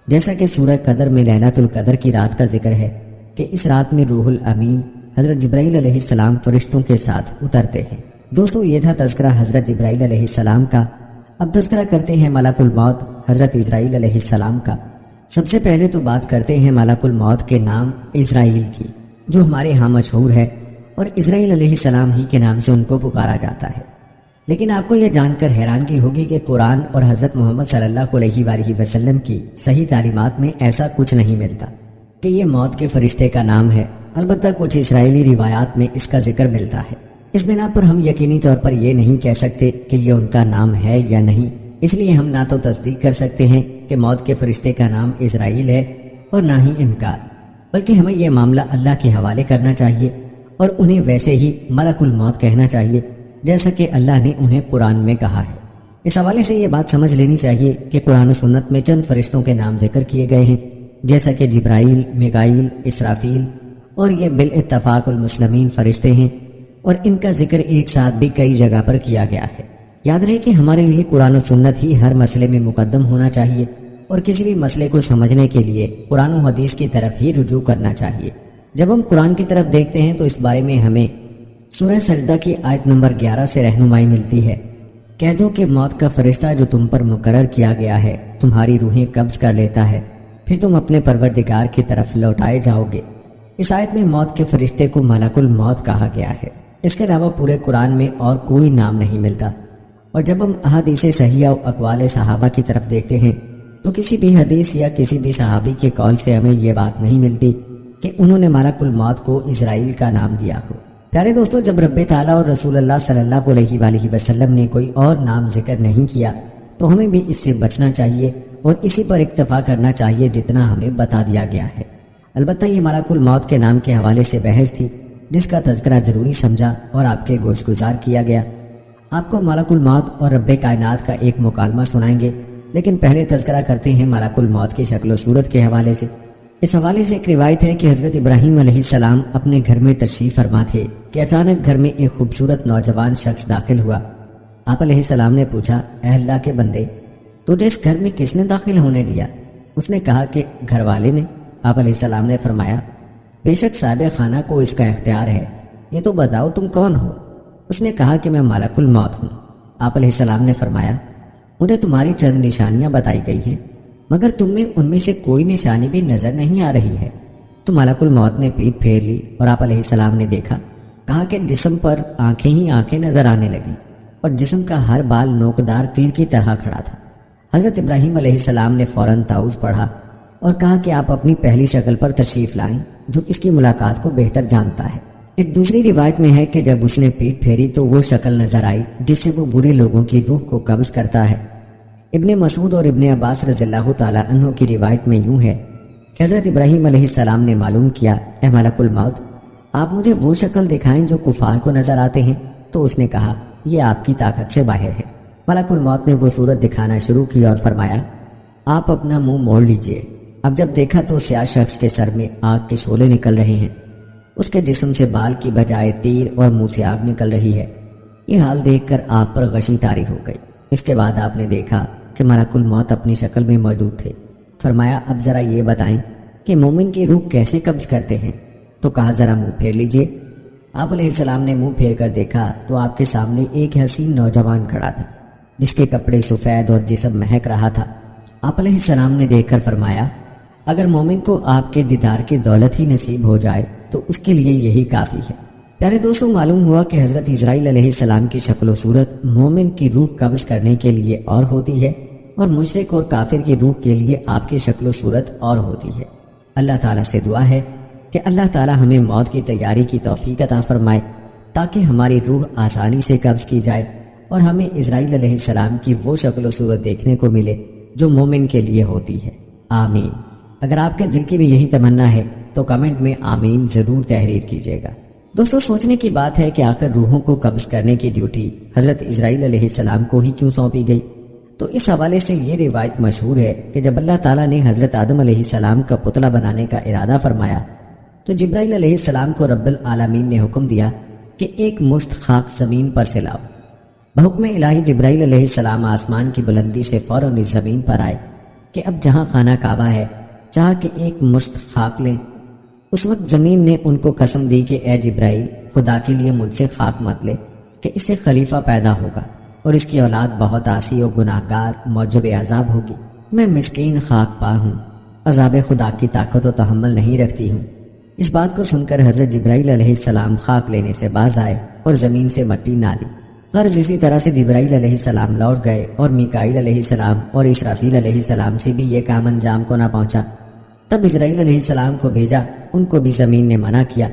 جیسا کہ سورہ قدر میں لیلۃ القدر کی رات کا ذکر ہے کہ اس رات میں روح الامین حضرت جبرائیل علیہ السلام فرشتوں کے ساتھ اترتے ہیں۔ دوستو، یہ تھا تذکرہ حضرت جبرائیل علیہ السلام کا۔ اب تذکرہ کرتے ہیں ملک الموت حضرت اسرائیل علیہ السلام کا۔ سب سے پہلے تو بات کرتے ہیں ملک الموت کے نام اسرائیل کی، جو ہمارے ہاں مشہور ہے، اور اسرائیل علیہ السلام ہی کے نام سے ان کو پکارا جاتا ہے۔ لیکن آپ کو یہ جان کر حیرانگی ہوگی کہ قرآن اور حضرت محمد صلی اللہ علیہ وآلہ وسلم کی صحیح تعلیمات میں ایسا کچھ نہیں ملتا کہ یہ موت کے فرشتے کا نام ہے۔ البتہ کچھ اسرائیلی روایات میں اس کا ذکر ملتا ہے۔ اس بنا پر ہم یقینی طور پر یہ نہیں کہہ سکتے کہ یہ ان کا نام ہے یا نہیں، اس لیے ہم نہ تو تصدیق کر سکتے ہیں کہ موت کے فرشتے کا نام اسرائیل ہے اور نہ ہی انکار، بلکہ ہمیں یہ معاملہ اللہ کے حوالے کرنا چاہیے اور انہیں ویسے ہی ملک الموت کہنا چاہیے جیسا کہ اللہ نے انہیں قرآن میں کہا ہے۔ اس حوالے سے یہ بات سمجھ لینی چاہیے کہ قرآن و سنت میں چند فرشتوں کے نام ذکر کیے گئے ہیں، جیسا کہ جبرائیل، میکائیل، اسرافیل، اور یہ بالاتفاق المسلمین فرشتے ہیں، اور ان کا ذکر ایک ساتھ بھی کئی جگہ پر کیا گیا ہے۔ یاد رہے کہ ہمارے لیے قرآن و سنت ہی ہر مسئلے میں مقدم ہونا چاہیے، اور کسی بھی مسئلے کو سمجھنے کے لیے قرآن و حدیث کی طرف ہی رجوع کرنا چاہیے۔ جب ہم قرآن کی طرف دیکھتے ہیں تو اس بارے میں ہمیں سورہ سجدہ کی آیت نمبر 11 سے رہنمائی ملتی ہے، کہہ دو کہ موت کا فرشتہ جو تم پر مقرر کیا گیا ہے تمہاری روحیں قبض کر لیتا ہے، پھر تم اپنے پروردگار کی طرف لوٹائے جاؤ گے۔ اس آیت میں موت کے فرشتے کو ملک الموت کہا گیا ہے۔ اس کے علاوہ پورے قرآن میں اور کوئی نام نہیں ملتا۔ اور جب ہم احادیث صحیحہ و اقوال صحابہ کی طرف دیکھتے ہیں تو کسی بھی حدیث یا کسی بھی صحابی کے قول سے ہمیں یہ بات نہیں ملتی کہ انہوں نے ملک الموت کو اسرائیل کا نام دیا ہو۔ پیارے دوستو، جب رب تعالیٰ اور رسول اللہ صلی اللہ علیہ وآلہ وسلم نے کوئی اور نام ذکر نہیں کیا تو ہمیں بھی اس سے بچنا چاہیے اور اسی پر اکتفا کرنا چاہیے جتنا ہمیں بتا دیا گیا ہے۔ البتہ یہ ملک الموت کے نام کے حوالے سے بحث تھی جس کا تذکرہ ضروری سمجھا اور آپ کے گوش گزار کیا گیا۔ آپ کو ملک الموت اور رب کائنات کا ایک مکالمہ سنائیں گے، لیکن پہلے تذکرہ کرتے ہیں ملک الموت کی شکل و صورت کے حوالے سے۔ اس حوالے سے ایک روایت ہے کہ حضرت ابراہیم علیہ السلام اپنے گھر میں تشریف فرما تھے کہ اچانک گھر میں ایک خوبصورت نوجوان شخص داخل ہوا۔ آپ علیہ السلام نے پوچھا، اے اللہ کے بندے، تجھے اس گھر میں کس نے داخل ہونے دیا؟ اس نے کہا کہ گھر والے نے۔ آپ علیہ السلام نے فرمایا، بے شک صاحب خانہ کو اس کا اختیار ہے، یہ تو بتاؤ تم کون ہو؟ اس نے کہا کہ میں ملک الموت ہوں۔ آپ علیہ السلام نے فرمایا، مجھے تمہاری چند نشانیاں بتائی گئی ہیں، مگر تم میں ان میں سے کوئی نشانی بھی نظر نہیں آ رہی ہے۔ تو ملک الموت نے پیٹھ پھیر لی اور آپ علیہ السلام نے دیکھا، کہا کہ جسم پر آنکھیں ہی آنکھیں نظر آنے لگیں اور جسم کا ہر بال نوکدار تیر کی طرح کھڑا تھا۔ حضرت ابراہیم علیہ السلام نے فوراً تعوذ پڑھا اور کہا کہ آپ اپنی پہلی شکل پر تشریف لائیں جو اس کی ملاقات کو بہتر جانتا ہے۔ ایک دوسری روایت میں ہے کہ جب اس نے پیٹ پھیری تو وہ شکل نظر آئی جس سے وہ برے لوگوں کی روح کو قبض کرتا ہے۔ ابن مسعود اور ابن عباس رضی اللہ تعالیٰ عنہ کی روایت میں یوں ہے کہ حضرت ابراہیم علیہ السلام نے معلوم کیا، اے ملک الموت، آپ مجھے وہ شکل دکھائیں جو کفار کو نظر آتے ہیں۔ تو اس نے کہا، یہ آپ کی طاقت سے باہر ہے۔ ملک الموت نے وہ صورت دکھانا شروع کی اور فرمایا، آپ اپنا منہ موڑ لیجئے۔ اب جب دیکھا تو سیاہ شخص کے سر میں آگ کے شعلے نکل رہے ہیں، اس کے جسم سے بال کی بجائے تیر اور منہ سے آگ نکل رہی ہے۔ یہ حال دیکھ کر آپ پر غشی طاری ہو گئی۔ اس کے بعد آپ نے دیکھا کہ ملک الموت اپنی شکل میں موجود تھے۔ فرمایا، اب ذرا یہ بتائیں کہ مومن کی روح کیسے قبض کرتے ہیں؟ تو کہا، ذرا منہ پھیر لیجئے۔ آپ علیہ السلام نے منہ پھیر کر دیکھا تو آپ کے سامنے ایک حسین نوجوان کھڑا تھا جس کے کپڑے سفید اور جسم مہک رہا تھا۔ آپ علیہ السلام نے دیکھ کر فرمایا، اگر مومن کو آپ کے دیدار کی دولت ہی نصیب ہو جائے تو اس کے لیے یہی کافی ہے۔ پیارے دوستوں، معلوم ہوا کہ حضرت اسرائیل علیہ السلام کی شکل و صورت مومن کی روح قبض کرنے کے لیے اور ہوتی ہے، اور مشرک اور کافر کی روح کے لیے آپ کی شکل و صورت اور ہوتی ہے۔ اللہ تعالیٰ سے دعا ہے کہ اللہ تعالیٰ ہمیں موت کی تیاری کی توفیق عطا فرمائے تاکہ ہماری روح آسانی سے قبض کی جائے اور ہمیں اسرائیل علیہ السلام کی وہ شکل و صورت دیکھنے کو ملے جو مومن کے لیے ہوتی ہے۔ آمین۔ اگر آپ کے دل کی بھی یہی تمنا ہے تو کمنٹ میں آمین ضرور تحریر کیجیے گا۔ دوستو، سوچنے کی بات ہے کہ آخر روحوں کو قبض کرنے کی ڈیوٹی حضرت اسرائیل علیہ السلام کو ہی کیوں سونپی گئی؟ تو اس حوالے سے یہ روایت مشہور ہے کہ جب اللہ تعالیٰ نے حضرت آدم علیہ السلام کا پتلا بنانے کا ارادہ فرمایا تو جبرائیل علیہ السلام کو رب العالمین نے حکم دیا کہ ایک مشت خاک زمین پر سے لاؤ۔ بحکم الہی جبرائیل علیہ السلام آسمان کی بلندی سے فوراً اس زمین پر آئے کہ اب جہاں خانہ کعبہ ہے چاہ کہ ایک مشت خاک لیں۔ اس وقت زمین نے ان کو قسم دی کہ اے جبرائیل، خدا کے لیے مجھ سے خاک مت لے کہ اس سے خلیفہ پیدا ہوگا اور اس کی اولاد بہت عاصی و گناہگار موجب عذاب ہوگی۔ میں مسکین خاک پا ہوں، عذاب خدا کی طاقت و تحمل نہیں رکھتی ہوں۔ اس بات کو سن کر حضرت جبرائیل علیہ السلام خاک لینے سے باز آئے اور زمین سے مٹی نہ لی۔ غرض اسی طرح سے جبرائیل علیہ السلام لوٹ گئے اور میکائیل علیہ السلام اور اسرافیل علیہ السلام سے بھی یہ کام انجام کو نہ پہنچا۔ تب اسرائیل علیہ السلام کو بھیجا، ان کو بھی زمین نے منع کیا۔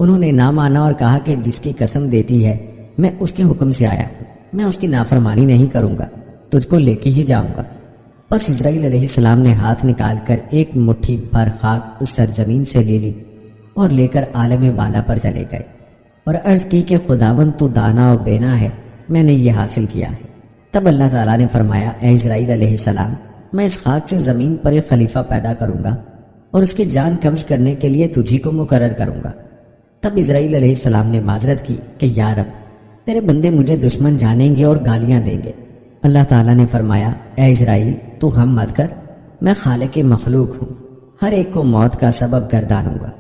انہوں نے نہ مانا اور کہا کہ جس کی قسم دیتی ہے میں اس کے حکم سے آیا ہوں، میں اس کی نافرمانی نہیں کروں گا، تجھ کو لے کے ہی جاؤں گا۔ بس اسرائیل علیہ السلام نے ہاتھ نکال کر ایک مٹھی بھر خاک اس سرزمین سے لے لی اور لے کر عالم بالا پر چلے گئے اور عرض کی کہ خداوند تو دانا و بینا ہے، میں نے یہ حاصل کیا ہے۔ تب اللہ تعالیٰ نے فرمایا، اے اسرائیل علیہ السلام، میں اس خاک سے زمین پر ایک خلیفہ پیدا کروں گا اور اس کی جان قبض کرنے کے لیے تجھی کو مقرر کروں گا۔ تب اسرائیل علیہ السلام نے معذرت کی کہ یا رب، تیرے بندے مجھے دشمن جانیں گے اور گالیاں دیں گے۔ اللہ تعالیٰ نے فرمایا، اے اسرائیل، تو ہم مت کر، میں خالق مخلوق ہوں، ہر ایک کو موت کا سبب گردانوں گا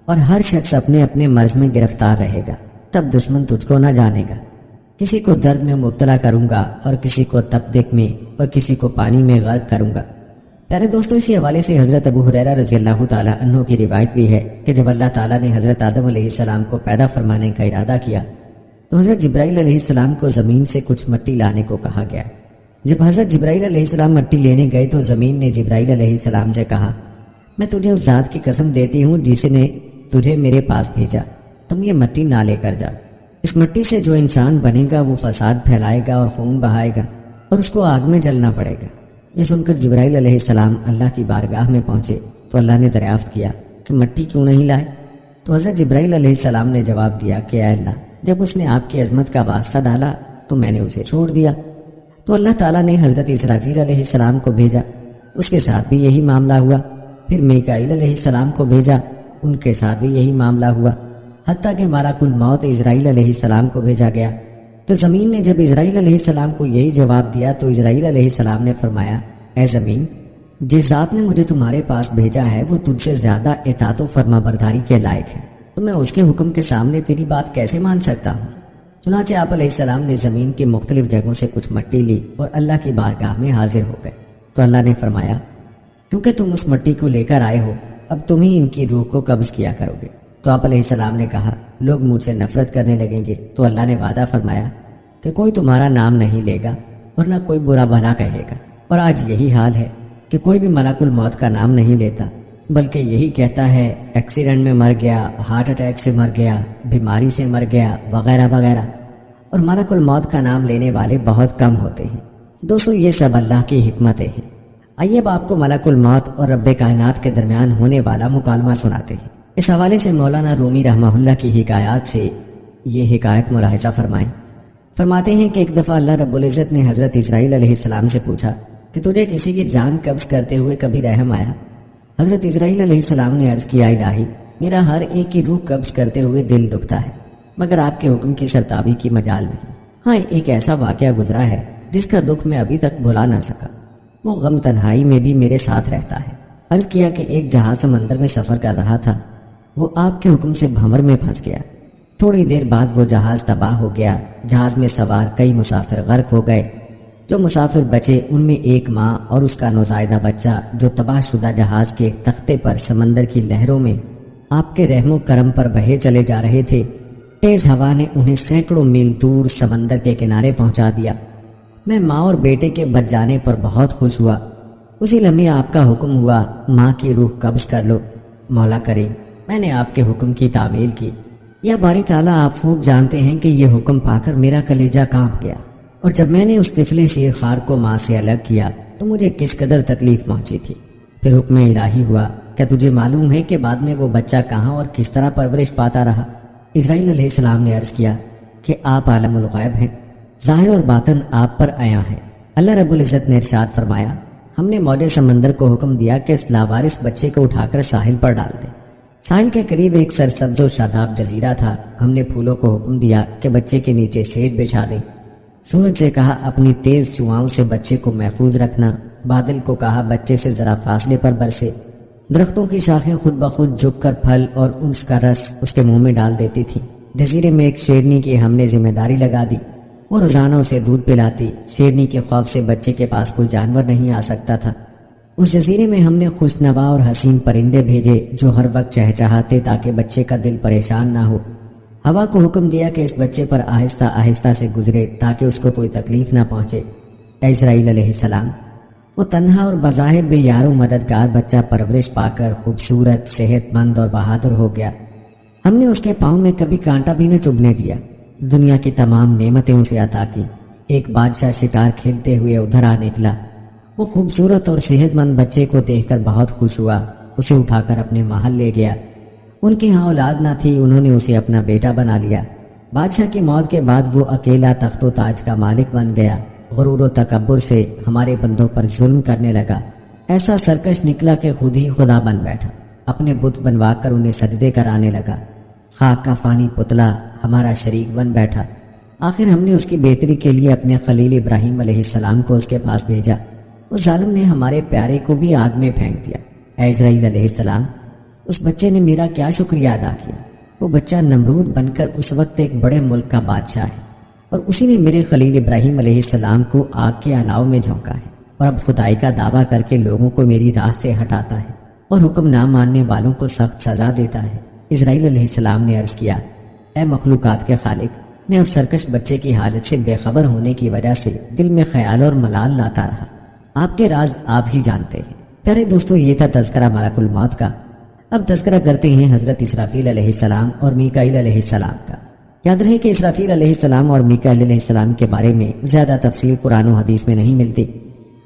اور ہر شخص اپنے اپنے مرض میں گرفتار رہے گا، تب دشمن تجھ کو نہ جانے گا۔ کسی کو درد میں مبتلا کروں گا اور کسی کو تپدق میں اور کسی کو پانی میں غرق کروں گا۔ پیارے دوستو، اسی حوالے سے حضرت ابو ہریرہ رضی اللہ تعالیٰ عنہ کی روایت بھی ہے کہ جب اللہ تعالیٰ نے حضرت آدم علیہ السلام کو پیدا فرمانے کا ارادہ کیا تو حضرت جبرائیل علیہ السلام کو زمین سے کچھ مٹی لانے کو کہا گیا۔ جب حضرت جبرائیل علیہ السلام مٹی لینے گئے تو زمین نے جبرائیل علیہ السلام سے کہا، میں تجھے اس ذات کی قسم دیتی ہوں جس نے تجھے میرے پاس بھیجا، تم یہ مٹی نہ لے کر جاؤ۔ اس مٹی سے جو انسان بنے گا وہ فساد پھیلائے گا اور خون بہائے گا اور اس کو آگ میں جلنا پڑے گا۔ یہ سن کر جبرائیل علیہ السلام اللہ کی بارگاہ میں پہنچے تو اللہ نے دریافت کیا کہ مٹی کیوں نہیں لائے؟ تو حضرت جبرائیل علیہ السلام نے جواب دیا کہ اے اللہ، جب اس نے آپ کی عظمت کا واسطہ ڈالا تو میں نے اسے چھوڑ دیا۔ تو اللہ تعالیٰ نے حضرت اسرافیل علیہ السلام کو بھیجا، اس کے ساتھ بھی یہی معاملہ ہوا۔ پھر میکائیل علیہ السلام کو بھیجا، ان کے ساتھ بھی یہی معاملہ ہوا، حتیٰ کہ ملک الموت اسرائیل علیہ السلام کو بھیجا گیا۔ تو زمین نے جب اسرائیل علیہ السلام کو یہی جواب دیا تو اسرائیل علیہ السلام نے فرمایا، اے زمین، جس ذات نے مجھے تمہارے پاس بھیجا ہے وہ تجھ سے زیادہ اطاعت و فرما برداری کے لائق ہے، تو میں اس کے حکم کے سامنے تیری بات کیسے مان سکتا ہوں؟ چنانچہ آپ علیہ السلام نے زمین کی مختلف جگہوں سے کچھ مٹی لی اور اللہ کی بارگاہ میں حاضر ہو گئے۔ تو اللہ نے فرمایا، کیونکہ تم اس مٹی کو لے کر آئے ہو، اب تم ہی ان کی روح کو قبض کیا کرو گے۔ تو آپ علیہ السلام نے کہا، لوگ مجھ سے نفرت کرنے لگیں گے۔ تو اللہ نے وعدہ فرمایا کہ کوئی تمہارا نام نہیں لے گا اور نہ کوئی برا بھلا کہے گا، اور آج یہی حال ہے کہ کوئی بھی ملک الموت کا نام نہیں لیتا بلکہ یہی کہتا ہے ایکسیڈنٹ میں مر گیا، ہارٹ اٹیک سے مر گیا، بیماری سے مر گیا، وغیرہ وغیرہ، اور ملک الموت کا نام لینے والے بہت کم ہوتے ہیں۔ دوستو یہ سب اللہ کی حکمتیں ہیں۔ آئیے اب آپ کو ملک الموت اور رب کائنات کے درمیان ہونے والا مکالمہ سناتے ہیں۔ اس حوالے سے مولانا رومی رحمہ اللہ کی حکایات سے یہ حکایت ملاحظہ فرمائیں۔ فرماتے ہیں کہ ایک دفعہ اللہ رب العزت نے حضرت اسرائیل علیہ السلام سے پوچھا کہ تجھے کسی کی جان قبض کرتے ہوئے کبھی رحم آیا؟ حضرت اسرائیل علیہ السلام نے عرض کیا، الہی میرا ہر ایک کی روح قبض کرتے ہوئے دل دکھتا ہے، مگر آپ کے حکم کی سرتابی کی مجال نہیں۔ ہاں ایک ایسا واقعہ گزرا ہے جس کا دکھ میں ابھی تک بھلا نہ سکا، وہ غم تنہائی میں بھی میرے ساتھ رہتا ہے۔ عرض کیا کہ ایک جہاز سمندر میں سفر کر رہا تھا، وہ آپ کے حکم سے بھنور میں پھنس گیا۔ تھوڑی دیر بعد وہ جہاز تباہ ہو گیا، جہاز میں سوار کئی مسافر غرق ہو گئے۔ جو مسافر بچے ان میں ایک ماں اور اس کا نوزائیدہ بچہ جو تباہ شدہ جہاز کے تختے پر سمندر کی لہروں میں آپ کے رحم و کرم پر بہے چلے جا رہے تھے۔ تیز ہوا نے انہیں سینکڑوں میل دور سمندر کے کنارے پہنچا دیا۔ میں ماں اور بیٹے کے بچ جانے پر بہت خوش ہوا۔ اسی لمحے آپ کا حکم ہوا، ماں کی روح قبض کر لو۔ مولا کریم، میں نے آپ کے حکم کی تعمیل کی۔ یا باری تعالیٰ آپ خوب جانتے ہیں کہ یہ حکم پا کر میرا کلیجہ کانپ گیا، اور جب میں نے اس طفل شیر خوار کو ماں سے الگ کیا تو مجھے کس قدر تکلیف پہنچی تھی۔ پھر حکم الہی ہوا، کیا تجھے معلوم ہے کہ بعد میں وہ بچہ کہاں اور کس طرح پرورش پاتا رہا؟ اسرائیل علیہ السلام نے عرض کیا کہ آپ عالم الغیب ہیں، ظاہر اور باطن آپ پر آیا ہے۔ اللہ رب العزت نے ارشاد فرمایا، ہم نے موج سمندر کو حکم دیا کہ اس لاوارث بچے کو اٹھا کر ساحل پر ڈال دے۔ ساحل کے قریب ایک سرسبز و شاداب جزیرہ تھا۔ ہم نے پھولوں کو حکم دیا کہ بچے کے نیچے سیٹ بچھا دیں۔ سورج سے کہا اپنی تیز شعاؤں سے بچے کو محفوظ رکھنا۔ بادل کو کہا بچے سے ذرا فاصلے پر برسے۔ درختوں کی شاخیں خود بخود جھک کر پھل اور انس کا رس اس کے منہ میں ڈال دیتی تھی۔ جزیرے میں ایک شیرنی کی ہم نے ذمہ داری لگا دی، وہ روزانہ اسے دودھ پلاتی۔ شیرنی کے خوف سے بچے کے پاس کوئی جانور نہیں آ سکتا تھا۔ اس جزیرے میں ہم نے خوشنوا اور حسین پرندے بھیجے جو ہر وقت چہچہاتے تاکہ بچے کا دل پریشان نہ ہو۔ ہوا کو حکم دیا کہ اس بچے پر آہستہ آہستہ سے گزرے تاکہ اس کو کوئی تکلیف نہ پہنچے۔ اے اسرائیل علیہ السلام، وہ تنہا اور بظاہر بے یار و مددگار بچہ پرورش پا کر خوبصورت، صحت مند اور بہادر ہو گیا۔ ہم نے اس کے پاؤں میں کبھی کانٹا بھی نہ چبھنے دیا۔ دنیا کی تمام نعمتیں اسے عطا کی۔ ایک بادشاہ شکار کھیلتے ہوئے ادھر آ نکلا۔ وہ خوبصورت اور صحت مند بچے کو دیکھ کر بہت خوش ہوا، اسے اٹھا کر اپنے محل لے گیا۔ ان کے ہاں اولاد نہ تھی، انہوں نے اسے اپنا بیٹا بنا لیا۔ بادشاہ کی موت کے بعد وہ اکیلا تخت و تاج کا مالک بن گیا۔ غرور و تکبر سے ہمارے بندوں پر ظلم کرنے لگا، ایسا سرکش نکلا کہ خود ہی خدا بن بیٹھا۔ اپنے بت بنوا کر انہیں سجدے کرانے لگا۔ خاک کا فانی پتلا ہمارا شریک بن بیٹھا۔ آخر ہم نے اس کی بہتری کے لیے اپنے خلیل ابراہیم علیہ السلام کو اس کے پاس بھیجا۔ اس ظالم نے ہمارے پیارے کو بھی آگ میں پھینک دیا۔ اے اسرائیل علیہ السلام، اس بچے نے میرا کیا شکریہ ادا کیا۔ وہ بچہ نمرود بن کر اس وقت ایک بڑے ملک کا بادشاہ ہے، اور اسی نے میرے خلیل ابراہیم علیہ السلام کو آگ کے الاؤ میں جھونکا ہے، اور اب خدائی کا دعویٰ کر کے لوگوں کو میری راہ سے ہٹاتا ہے اور حکم نہ ماننے والوں کو سخت سزا دیتا ہے۔ اسرائیل علیہ السلام نے عرض کیا، اے مخلوقات کے خالق، میں اس سرکش بچے کی حالت سے بے خبر ہونے کی وجہ سے دل میں خیال اور ملال لاتا رہا۔ آپ کے راز آپ ہی جانتے ہیں۔ پیارے دوستو، یہ تھا تذکرہ ملک الموت کا۔ اب تذکرہ کرتے ہیں حضرت اسرافیل علیہ السلام اور میکائیل علیہ السلام کا۔ یاد رہے کہ اسرافیل علیہ السلام اور میکائیل علیہ السلام کے بارے میں زیادہ تفصیل قرآن و حدیث میں نہیں ملتی،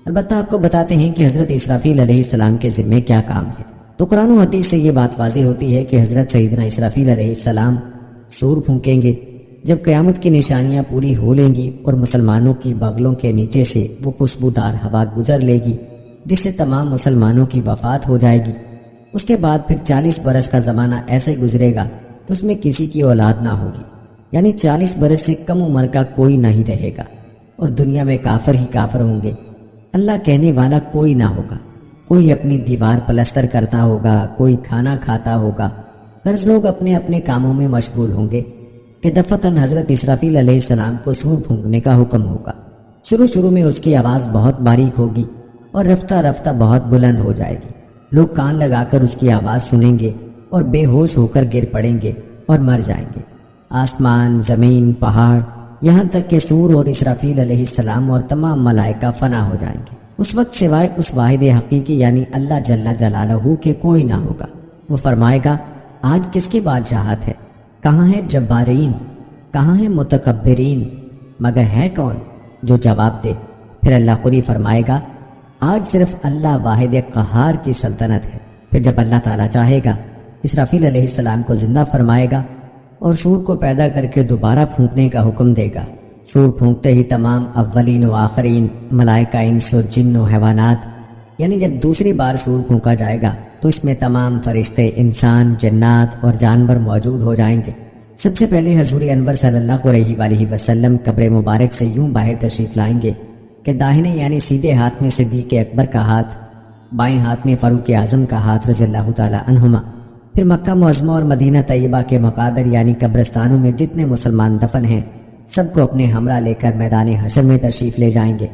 البتہ آپ کو بتاتے ہیں کہ حضرت اسرافیل علیہ السلام کے ذمے کیا کام ہے۔ تو قرآن و حدیث سے یہ بات واضح ہوتی ہے کہ حضرت سیدنا اسرافیل علیہ السلام سور پھونکیں گے جب قیامت کی نشانیاں پوری ہو لیں گی، اور مسلمانوں کی بغلوں کے نیچے سے وہ خوشبودار ہوا گزر لے گی جس سے تمام مسلمانوں کی وفات ہو جائے گی۔ اس کے بعد پھر 40 برس کا زمانہ ایسے گزرے گا کہ اس میں کسی کی اولاد نہ ہوگی، یعنی 40 برس سے کم عمر کا کوئی نہیں رہے گا، اور دنیا میں کافر ہی کافر ہوں گے۔ اللہ کہنے والا کوئی نہ ہوگا، کوئی اپنی دیوار پلستر کرتا ہوگا، کوئی کھانا کھاتا ہوگا، غرض لوگ اپنے اپنے کاموں میں مشغول ہوں گے کہ دفتن حضرت اسرافیل علیہ السلام کو سور پھونکنے کا حکم ہوگا۔ شروع میں اس کی آواز بہت باریک ہوگی اور رفتہ رفتہ بہت بلند ہو جائے گی۔ لوگ کان لگا کر اس کی آواز سنیں گے اور بے ہوش ہو کر گر پڑیں گے اور مر جائیں گے۔ آسمان، زمین، پہاڑ، یہاں تک کہ سور اور اسرافیل علیہ السلام اور تمام ملائکہ فنا ہو جائیں گے۔ اس وقت سوائے اس واحد حقیقی یعنی اللہ جل جلالہ کے کوئی نہ ہوگا۔ وہ فرمائے گا آج کس کی بادشاہت ہے؟ کہاں ہے جبارین؟ کہاں ہے متکبرین؟ مگر ہے کون جو جواب دے؟ پھر اللہ خود ہی فرمائے گا آج صرف اللہ واحد قہار کی سلطنت ہے۔ پھر جب اللہ تعالیٰ چاہے گا اسرافیل علیہ السلام کو زندہ فرمائے گا اور سور کو پیدا کر کے دوبارہ پھونکنے کا حکم دے گا۔ سور پھونکتے ہی تمام اولین و آخرین، ملائکہ، انس و جن و حیوانات، یعنی جب دوسری بار سور پھونکا جائے گا تو اس میں تمام فرشتے، انسان، جنات اور جانور موجود ہو جائیں گے۔ سب سے پہلے حضور انور صلی اللہ علیہ وآلہ وسلم قبر مبارک سے یوں باہر تشریف لائیں گے کہ داہنے یعنی سیدھے ہاتھ میں صدیق اکبر کا ہاتھ، بائیں ہاتھ میں فاروق اعظم کا ہاتھ رضی اللہ تعالی عنہما۔ پھر مکہ معظمہ اور مدینہ طیبہ کے مقابر یعنی قبرستانوں میں جتنے مسلمان دفن ہیں سب کو اپنے ہمراہ لے کر میدان حشر میں تشریف لے جائیں گے۔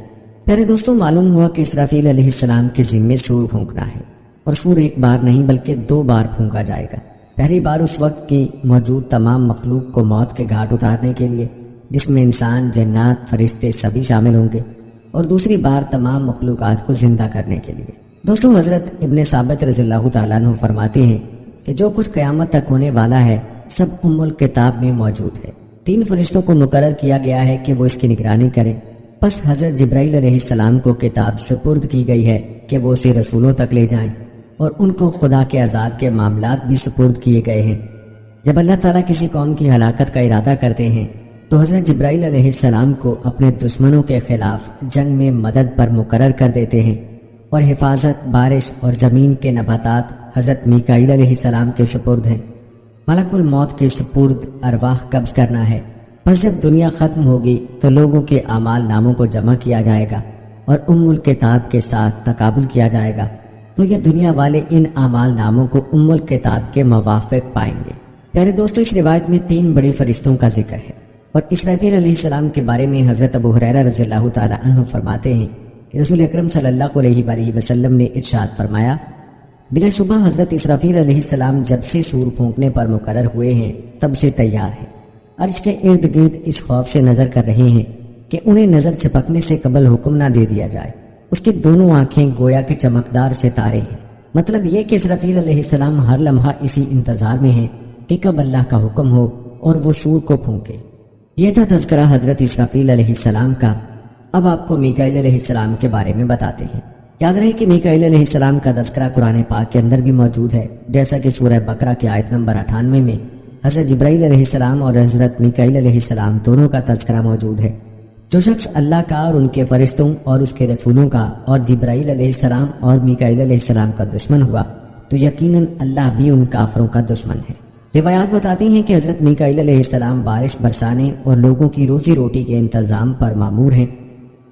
پیارے دوستوں، معلوم ہوا کہ اسرافیل علیہ السلام کے ذمے سور پھونکنا ہے، اور سور ایک بار نہیں بلکہ 2 بار پھونکا جائے گا۔ پہلی بار اس وقت کی موجود تمام مخلوق کو موت کے گھاٹ اتارنے کے لیے، جس میں انسان، جنات، فرشتے سبھی شامل ہوں گے، اور دوسری بار تمام مخلوقات کو زندہ کرنے کے لیے۔ دوستوں، حضرت ابن ثابت رضی اللہ تعالیٰ عنہ فرماتے ہیں کہ جو کچھ قیامت تک ہونے والا ہے سب ام الکتاب میں موجود ہے۔ 3 فرشتوں کو مقرر کیا گیا ہے کہ وہ اس کی نگرانی کریں۔ پس حضرت جبرائیل علیہ السلام کو کتاب سپرد کی گئی ہے کہ وہ اسے رسولوں تک لے جائیں، اور ان کو خدا کے عذاب کے معاملات بھی سپرد کیے گئے ہیں۔ جب اللہ تعالیٰ کسی قوم کی ہلاکت کا ارادہ کرتے ہیں تو حضرت جبرائیل علیہ السلام کو اپنے دشمنوں کے خلاف جنگ میں مدد پر مقرر کر دیتے ہیں، اور حفاظت، بارش اور زمین کے نباتات حضرت میکائیل علیہ السلام کے سپرد ہیں۔ ملک الموت کے سپرد ارواح قبض کرنا ہے۔ پس جب دنیا ختم ہوگی تو لوگوں کے اعمال ناموں کو جمع کیا جائے گا اور ام الکتاب کے ساتھ تقابل کیا جائے گا، تو یہ دنیا والے ان اعمال ناموں کو ام الکتاب کے موافق پائیں گے۔ پیارے دوستو، اس روایت میں 3 بڑے فرشتوں کا ذکر ہے، اور اسرافیل علیہ السلام کے بارے میں حضرت ابو ہریرہ رضی اللہ تعالی عنہ فرماتے ہیں کہ رسول اکرم صلی اللہ علیہ وآلہ وسلم نے ارشاد فرمایا بلا شبہ حضرت اسرافیل علیہ السلام جب سے سور پھونکنے پر مقرر ہوئے ہیں تب سے تیار ہیں، عرش کے ارد گرد اس خوف سے نظر کر رہے ہیں کہ انہیں نظر چھپکنے سے قبل حکم نہ دے دیا جائے۔ اس کی دونوں آنکھیں گویا کے چمکدار ستارے ہیں۔ مطلب یہ کہ اسرافیل علیہ السلام ہر لمحہ اسی انتظار میں ہیں کہ کب اللہ کا حکم ہو اور وہ سور کو پھونکے۔ یہ تھا تذکرہ حضرت اسرافیل علیہ السلام کا۔ اب آپ کو میکائیل علیہ السلام کے بارے میں بتاتے ہیں۔ یاد رہے کہ میکائیل علیہ السلام کا تذکرہ قرآن پاک کے اندر بھی موجود ہے، جیسا کہ سورہ بقرہ کی آیت نمبر 98 میں حضرت جبرائیل علیہ السلام اور حضرت میکائیل علیہ السلام دونوں کا تذکرہ موجود ہے۔ جو شخص اللہ کا اور ان کے فرشتوں اور اس کے رسولوں کا اور جبرائیل علیہ السلام اور میکائیل علیہ السلام کا دشمن ہوا تو یقیناً اللہ بھی ان کافروں کا دشمن ہے۔ روایات بتاتی ہیں کہ حضرت میکائیل علیہ السلام بارش برسانے اور لوگوں کی روزی روٹی کے انتظام پر مامور ہیں،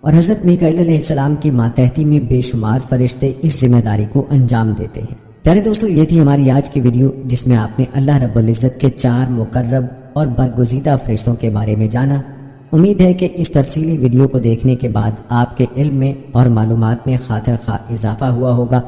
اور حضرت میکائیل علیہ السلام کی ماتحتی میں بے شمار فرشتے اس ذمہ داری کو انجام دیتے ہیں۔ پیارے دوستو، یہ تھی ہماری آج کی ویڈیو جس میں آپ نے اللہ رب العزت کے 4 مقرب اور برگزیدہ فرشتوں کے بارے میں جانا۔ امید ہے کہ اس تفصیلی ویڈیو کو دیکھنے کے بعد آپ کے علم میں اور معلومات میں خاطر خواہ اضافہ ہوا ہوگا۔